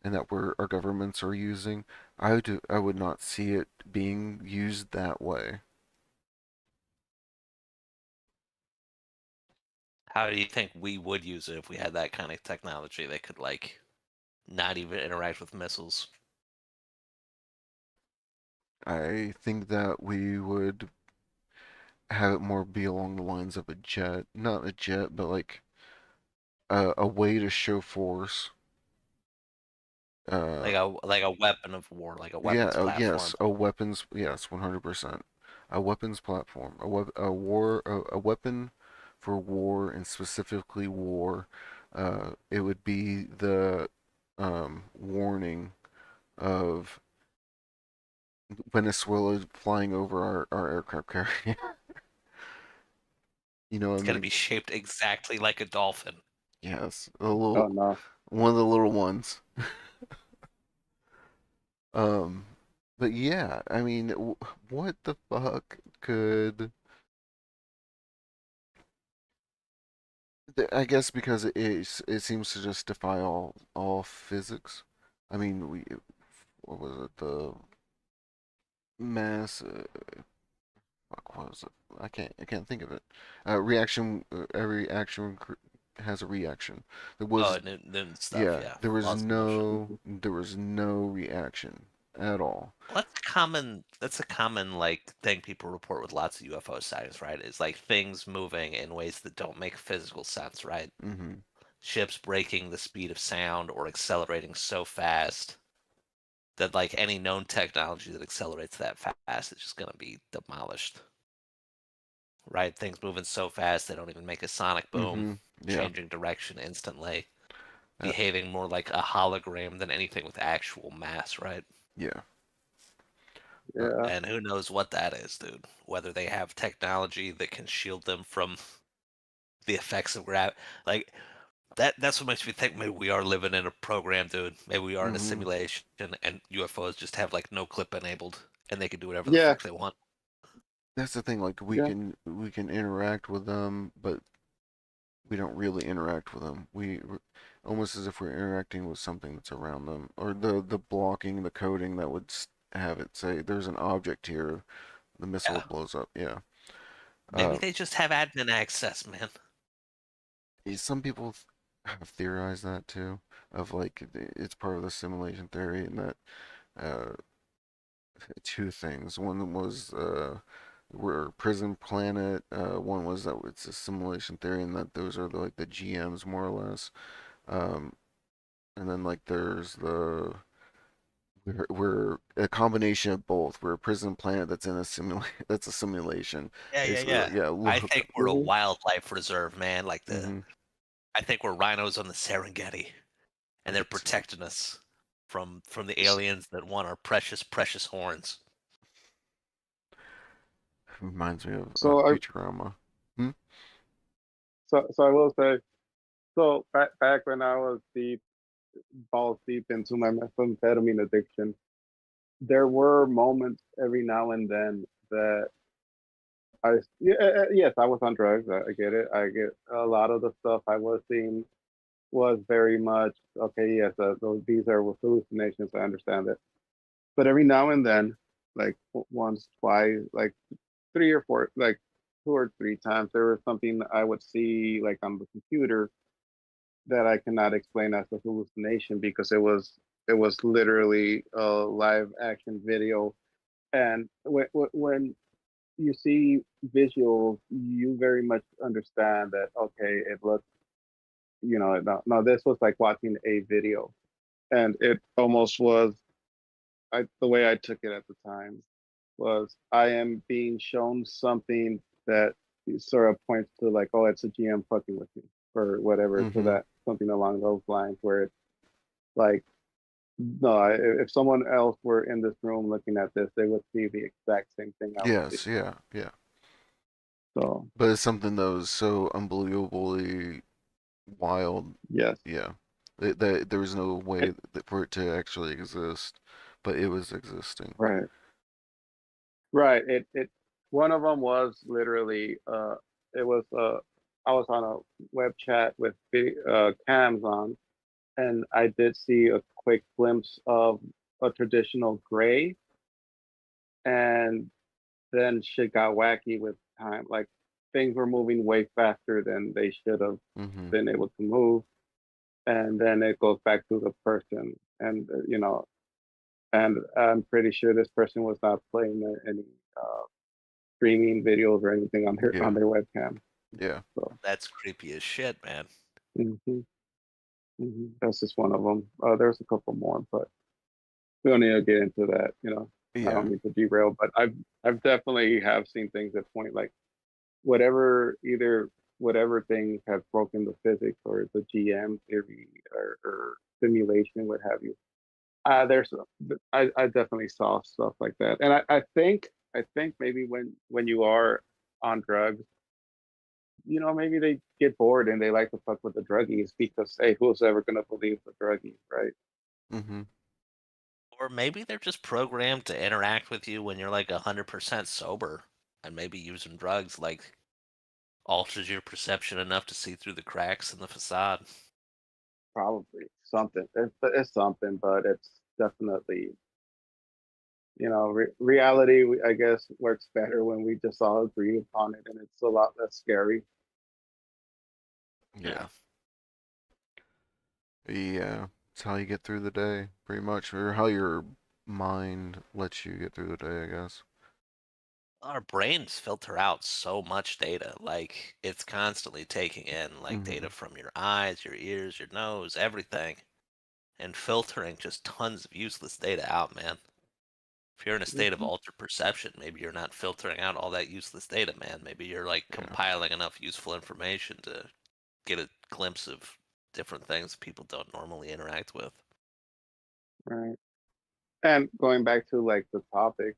Speaker 1: and that our governments are using, I would not see it being used that way.
Speaker 2: How do you think we would use it if we had that kind of technology that could like not even interact with missiles?
Speaker 1: I think that we would have it more be along the lines of a jet, not a jet, but like a way to show force. Uh,
Speaker 2: Like a weapon of war, like a
Speaker 1: yeah,
Speaker 2: weapons
Speaker 1: oh, yes,
Speaker 2: platform.
Speaker 1: a weapons, yes, 100%. A weapons platform, a war, a weapon for war and specifically war. It would be the warning of Venezuela flying over our aircraft carrier. You know what
Speaker 2: It's
Speaker 1: I
Speaker 2: gonna
Speaker 1: mean?
Speaker 2: be shaped exactly like a dolphin.
Speaker 1: Yes,
Speaker 3: Oh no.
Speaker 1: one of the little ones. Um, but yeah, I mean, what the fuck could? I guess because it seems to just defy all physics. I mean, we what was it? The mass. Fuck, what was it? I can't think of it. Reaction. Every action has a reaction. There
Speaker 2: Oh,
Speaker 1: was
Speaker 2: and stuff,
Speaker 1: yeah.
Speaker 2: yeah. Laws of motion.
Speaker 1: There was no reaction at all.
Speaker 2: Well, that's a common like thing people report with lots of UFO sightings, right? Is like things moving in ways that don't make physical sense, right?
Speaker 1: Hmm.
Speaker 2: Ships breaking the speed of sound or accelerating so fast that like any known technology that accelerates that fast is just gonna be demolished. Right? Things moving so fast they don't even make a sonic boom,
Speaker 1: Hmm. Yeah.
Speaker 2: changing direction instantly,
Speaker 1: Uh,
Speaker 2: behaving more like a hologram than anything with actual mass, right?
Speaker 1: yeah. Uh,
Speaker 3: Yeah.
Speaker 2: And who knows what that is, dude. Whether they have technology that can shield them from the effects of gravity. Like that's what makes me think maybe we are living in a program, dude. Maybe we are in a
Speaker 1: hmm.
Speaker 2: simulation and UFOs just have like no clip enabled and they can do whatever the
Speaker 3: Yeah.
Speaker 2: fuck they want.
Speaker 1: That's the thing. Like
Speaker 3: Yeah.
Speaker 1: we can interact with them, but we don't really interact with them. We're almost as if we're interacting with something that's around them, or the blocking, the coding that would have it say there's an object here. The missile
Speaker 2: Yeah.
Speaker 1: blows up. Yeah.
Speaker 2: Maybe
Speaker 1: Uh,
Speaker 2: they just have admin access, man.
Speaker 1: some people have theorized that too, of like it's part of the simulation theory, and that uh, two things. One was we're prison planet. One was that it's a simulation theory, and that those are like the GMs more or less. Um, and then like there's the we're a combination of both. We're a prison planet that's in a that's a simulation.
Speaker 2: Yeah, yeah,
Speaker 1: Basically,
Speaker 2: yeah.
Speaker 1: yeah.
Speaker 2: I
Speaker 1: Look.
Speaker 2: think we're a
Speaker 3: Mhm.
Speaker 2: wildlife reserve, man. Like the
Speaker 1: Mm-hmm.
Speaker 2: I think we're rhinos on the Serengeti,
Speaker 1: I
Speaker 2: and they're
Speaker 1: could see that.
Speaker 2: protecting us from the aliens that want our precious, precious horns.
Speaker 1: Reminds me of
Speaker 3: So I
Speaker 1: Futurama. Hmm?
Speaker 3: so I will say, so back when I was balls deep into my methamphetamine addiction, there were moments every now and then that yes, I was on drugs. I get it. I get a lot of the stuff I was seeing was very much okay. Yes, these are hallucinations. I understand it. But every now and then, like once, twice, like three or four, like two or three times, there was something I would see like on the computer that I cannot explain as a hallucination because it was literally a live action video. And when you see visuals, you very much understand that okay, it looks, no, this was like watching a video, and it almost was. The way I took it at the time was I am being shown something that sort of points to like, oh, it's a GM fucking with me. or whatever to
Speaker 1: Mm-hmm.
Speaker 3: that something along those lines where it's like no, if someone else were in this room looking at this, they would see the exact same thing I would see.
Speaker 1: Yes, yeah, yeah.
Speaker 3: So
Speaker 1: But it's something that was so unbelievably wild.
Speaker 3: yes,
Speaker 1: Yeah. That there was no
Speaker 3: it,
Speaker 1: way for it to actually exist, but it was existing.
Speaker 3: right, right. It one of them was literally it was I was on a web chat with cams on, and I did see a quick glimpse of a traditional gray, and then shit got wacky with time. Like things were moving way faster than they should have
Speaker 1: Mm-hmm.
Speaker 3: been able to move, and then it goes back to the person, and and I'm pretty sure this person was not playing any uh, streaming videos or anything
Speaker 1: Yeah,
Speaker 3: on their webcam.
Speaker 1: yeah,
Speaker 3: So
Speaker 2: That's creepy as shit, man.
Speaker 3: hmm that's just one of them. There's a couple more, but we don't need to get into that. I
Speaker 1: yeah,
Speaker 3: don't need to derail, but I've definitely have seen things that point like whatever either whatever things have broken the physics or the GM theory or simulation, what have you. There's I definitely saw stuff like that, and I think maybe when you are on drugs, maybe they get bored and they like to fuck with the druggies because hey, who's ever gonna believe the druggies, right?
Speaker 1: mm-hmm.
Speaker 2: Or maybe they're just programmed to interact with you when you're like 100% sober, and maybe using drugs like alters your perception enough to see through the cracks in the facade.
Speaker 3: Probably something. It's something, but it's definitely reality. I guess works better when we just all agree upon it, and it's a lot less scary.
Speaker 1: Yeah,
Speaker 2: Yeah.
Speaker 1: yeah. It's how you get through the day, pretty much, or how your mind lets you get through the day, I guess.
Speaker 2: Our brains filter out so much data. Like, it's constantly taking in, like,
Speaker 1: Mm-hmm.
Speaker 2: data from your eyes, your ears, your nose, everything, and filtering just tons of useless data out, man. If you're in a state of
Speaker 3: Mhm.
Speaker 2: altered perception, maybe you're not filtering out all that useless data, man. Maybe you're, like,
Speaker 1: Yeah,
Speaker 2: compiling enough useful information to get a glimpse of different things people don't normally interact with.
Speaker 3: Right. And going back to like the topic,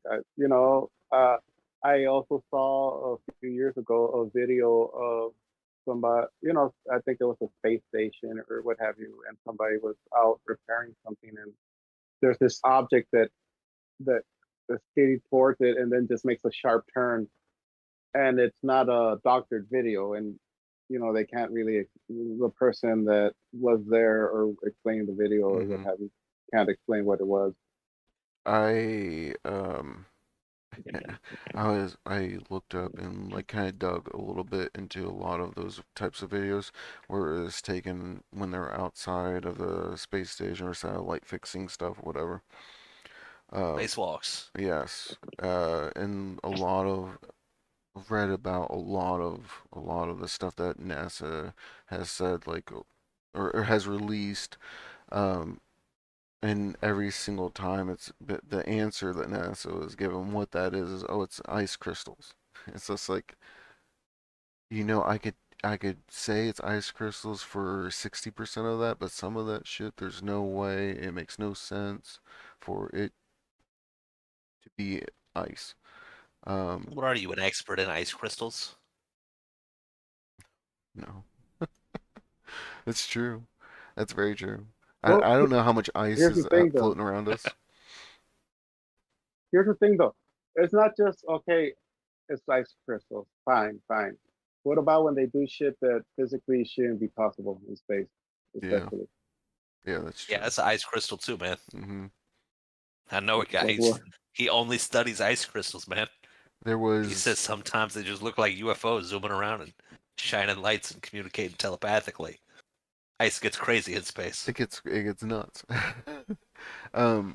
Speaker 3: I also saw a few years ago a video of somebody, I think it was a space station or what have you, and somebody was out repairing something, and there's this object that is skating towards it, and then just makes a sharp turn, and it's not a doctored video, and they can't really the person that was there or explaining the video or what
Speaker 1: mm-hmm.
Speaker 3: have you can't explain what it was.
Speaker 1: I I looked up and like kind of dug a little bit into a lot of those types of videos where it was taken when they're outside of the space station or satellite fixing stuff, whatever. Um,
Speaker 2: Spacewalks.
Speaker 1: yes, and I've read about a lot of the stuff that NASA has said, like, or has released, um, and every single time the answer that NASA was given, what that is oh, it's ice crystals. It's just like, I could say it's ice crystals for 60% of that, but some of that shit, there's no way, it makes no sense for it to be ice. Um,
Speaker 2: What are you, an expert in ice crystals?
Speaker 1: no, it's true. That's very true. I
Speaker 3: Well,
Speaker 1: I don't know how much ice
Speaker 3: here's the
Speaker 1: is
Speaker 3: thing though.
Speaker 1: floating around us.
Speaker 3: Here's the thing though. It's not just okay. It's ice crystals. Fine, fine. What about when they do shit that physically shouldn't be possible in space,
Speaker 1: Yeah,
Speaker 3: especially?
Speaker 1: yeah, that's
Speaker 2: Yeah,
Speaker 1: true.
Speaker 2: that's an ice crystal too, man.
Speaker 1: hmm
Speaker 2: I know a guy.
Speaker 3: Like what?
Speaker 2: He only studies ice crystals, man.
Speaker 1: There
Speaker 2: He says
Speaker 1: was
Speaker 2: sometimes they just look like UFOs zooming around and shining lights and communicating telepathically. Ice gets crazy in space.
Speaker 1: it gets nuts.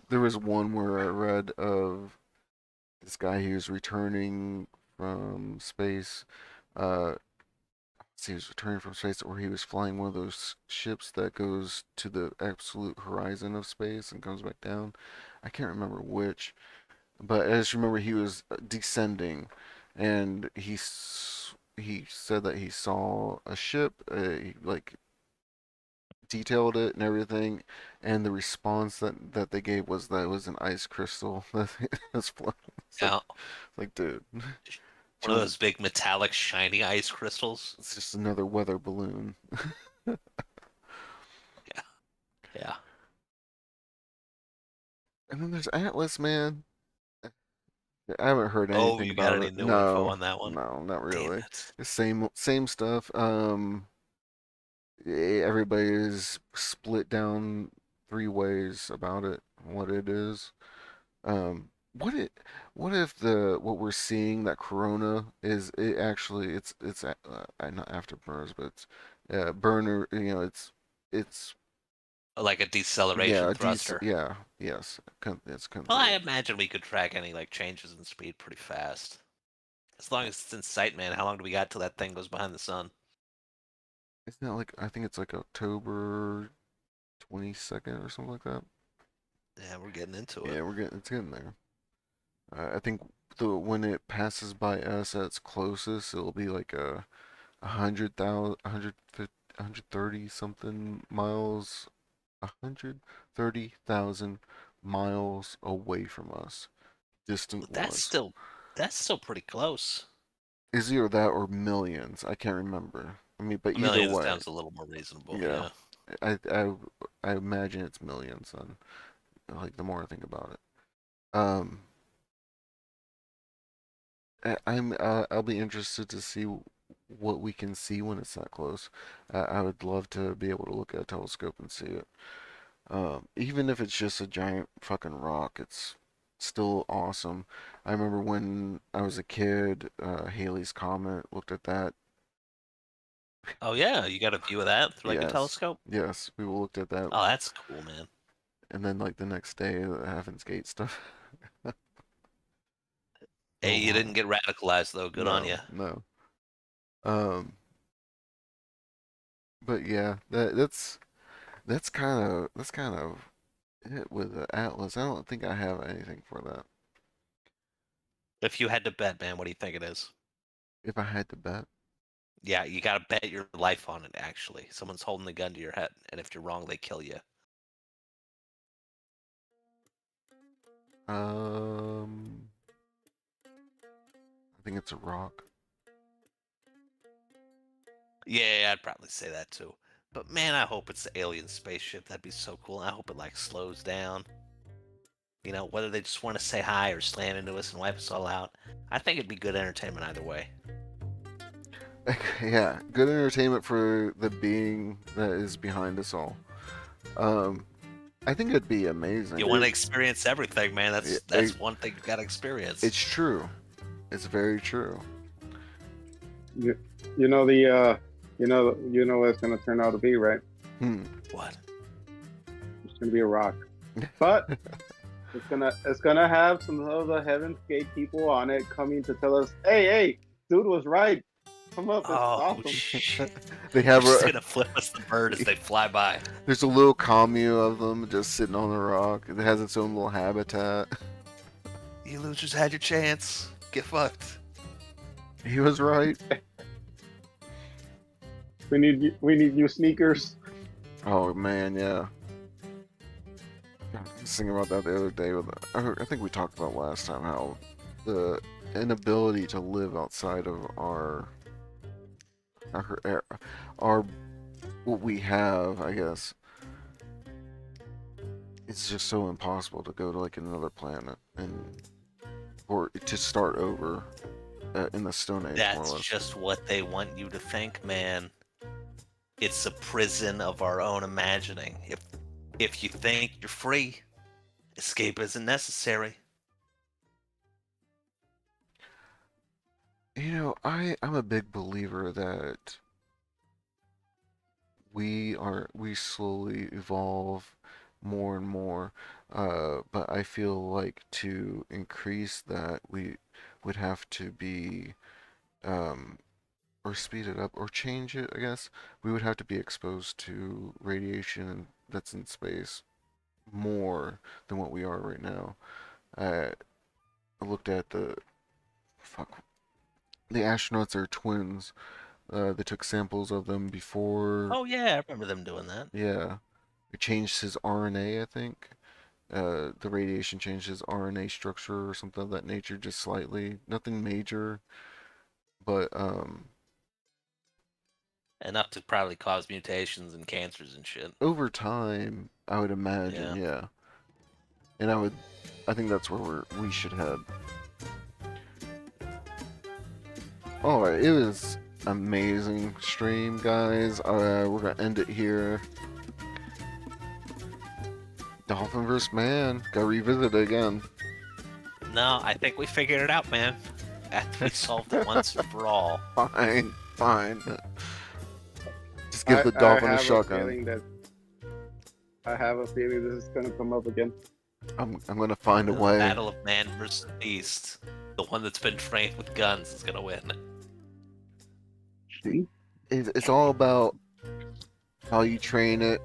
Speaker 1: There was one where I read of this guy. He was returning from space. He was returning from space, or he was flying one of those ships that goes to the absolute horizon of space and comes back down. I can't remember which, but I just remember he was descending, and he said that he saw a ship, he, like detailed it and everything, and the response that they gave was that it was an ice crystal that's floating. It's
Speaker 2: Yeah,
Speaker 1: like, dude,
Speaker 2: one of
Speaker 1: trying to,
Speaker 2: those big metallic shiny ice crystals.
Speaker 1: it's just another weather balloon.
Speaker 2: Yeah, yeah.
Speaker 1: And then there's Atlas, man. I haven't heard
Speaker 2: Oh,
Speaker 1: anything
Speaker 2: you got
Speaker 1: about
Speaker 2: any
Speaker 1: it.
Speaker 2: new info
Speaker 1: No,
Speaker 2: on that one?
Speaker 1: no, not
Speaker 2: Damn
Speaker 1: really.
Speaker 2: it.
Speaker 1: The same stuff. Everybody's split down three ways about it, what it is. What what if what we're seeing, that Corona is it actually not afterburners, but it's burner. It's
Speaker 2: Like a
Speaker 1: yeah,
Speaker 2: deceleration thruster.
Speaker 1: yeah, yes, it's
Speaker 2: Well, I
Speaker 1: considered.
Speaker 2: imagine we could track any like changes in speed pretty fast. As long as it's in sight, man. How long do we got till that thing goes behind the sun?
Speaker 1: Isn't that like, I think it's like October 22nd or something like that.
Speaker 2: Yeah, we're getting into it.
Speaker 1: Yeah, it's getting there. I think when it passes by us at its closest, it'll be like a 130 something miles, 130,000 miles away from us, distant
Speaker 2: But that's
Speaker 1: wise.
Speaker 2: still pretty close.
Speaker 1: Is either that or millions? I can't remember. I mean, but
Speaker 2: A
Speaker 1: either
Speaker 2: million
Speaker 1: way,
Speaker 2: sounds a little more reasonable.
Speaker 1: yeah.
Speaker 2: Yeah.
Speaker 1: I I I imagine it's millions. Then, like the more I think about it, I'll be interested to see what we can see when it's that close. I would love to be able to look at a telescope and see it. Even if it's just a giant fucking rock, it's still awesome. I remember when I was a kid, Halley's Comet, looked at that.
Speaker 2: Oh yeah, you got a view of that through like a
Speaker 1: Yes,
Speaker 2: telescope.
Speaker 1: yes, we looked at that,
Speaker 2: Oh, that's cool, man.
Speaker 1: and then like the next day, the Heaven's Gate stuff.
Speaker 2: Hey,
Speaker 1: Oh
Speaker 2: you
Speaker 1: wow.
Speaker 2: didn't get radicalized though. Good on
Speaker 1: No,
Speaker 2: you.
Speaker 1: no. Um, but yeah, that's kind of it with the Atlas. I don't think I have anything for that.
Speaker 2: If you had to bet, man, what do you think it is?
Speaker 1: If I had to bet,
Speaker 2: Yeah, you got to bet your life on it. Actually, someone's holding the gun to your head, and if you're wrong, they kill you.
Speaker 1: I think it's a rock.
Speaker 2: Yeah, I'd probably say that too. But man, I hope it's the alien spaceship. That'd be so cool. I hope it like slows down. You know, whether they just want to say hi or slam into us and wipe us all out. I think it'd be good entertainment either way.
Speaker 1: Yeah, good entertainment for the being that is behind us all. Um, I think it'd be amazing.
Speaker 2: You want to experience everything, man.
Speaker 1: It,
Speaker 2: That's one thing you got to experience.
Speaker 1: it's true. It's very true.
Speaker 3: You, you know the you know what it's gonna turn out to be, right?
Speaker 1: Hmm.
Speaker 2: What?
Speaker 3: It's gonna be a rock, but it's gonna have some of the Heaven's Gate people on it coming to tell us, hey, dude was right. Come up, it's
Speaker 2: Oh
Speaker 3: awesome.
Speaker 2: shit!
Speaker 1: They
Speaker 2: They're
Speaker 1: have
Speaker 2: just
Speaker 1: a
Speaker 2: gonna flip us the bird as they fly by.
Speaker 1: there's a little commune of them just sitting on the rock. It has its own little habitat.
Speaker 2: You losers had your chance. Get fucked.
Speaker 1: He was right.
Speaker 3: We need new sneakers.
Speaker 1: Oh man, yeah. I was thinking about that the other day. I think we talked about last time how the inability to live outside of our, our what we have, I guess, it's just so impossible to go to like another planet or to start over in the Stone Age, more
Speaker 2: That's
Speaker 1: or less.
Speaker 2: just what they want you to think, man. It's a prison of our own imagining. If you think you're free, escape isn't necessary.
Speaker 1: I'm a big believer that we slowly evolve more and more, but I feel like to increase that we would have to be um, or speed it up or change it, I guess. We would have to be exposed to radiation that's in space more than what we are right now. I looked at the fuck. The astronauts are twins. They took samples of them before.
Speaker 2: Oh yeah, I remember them doing that.
Speaker 1: Yeah, it changed his RNA, I think. The radiation changed his RNA structure or something of that nature, just slightly. Nothing major, but
Speaker 2: Enough to probably cause mutations and cancers and shit.
Speaker 1: over time, I would imagine,
Speaker 2: Yeah.
Speaker 1: yeah. And I think that's where we should head. All right, it was amazing stream, guys. We're gonna end it here. Dolphin vs. Man. Gotta revisit it again.
Speaker 2: No, I think we figured it out, man. After we solved it once and for all.
Speaker 1: Fine, fine. Just give the
Speaker 3: I
Speaker 1: dolphin a
Speaker 3: have a
Speaker 1: shotgun.
Speaker 3: feeling that I have a feeling this is gonna come up again.
Speaker 1: I'm gonna find a
Speaker 2: The
Speaker 1: way.
Speaker 2: battle of man versus beast. The one that's been trained with guns is gonna win.
Speaker 1: It's all about how you train it,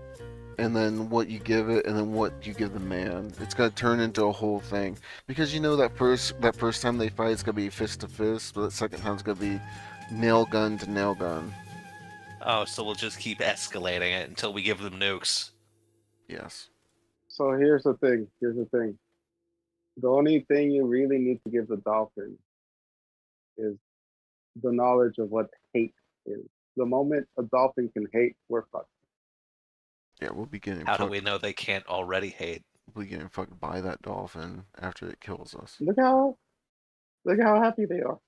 Speaker 1: and then what you give it, and then what you give the man. It's gonna turn into a whole thing because you know that first time they fight, it's gonna be fist to fist, but the second time it's gonna be nail gun to nail gun.
Speaker 2: Oh, so we'll just keep escalating it until we give them nukes.
Speaker 1: Yes.
Speaker 3: So here's the thing. Here's the thing. The only thing you really need to give the dolphin is the knowledge of what hate is. The moment a dolphin can hate, we're fucked.
Speaker 1: Yeah, we'll be getting
Speaker 2: How do
Speaker 1: fucked.
Speaker 2: we know they can't already hate?
Speaker 1: We'll be getting fucked by that dolphin after it kills us.
Speaker 3: Look how happy they are.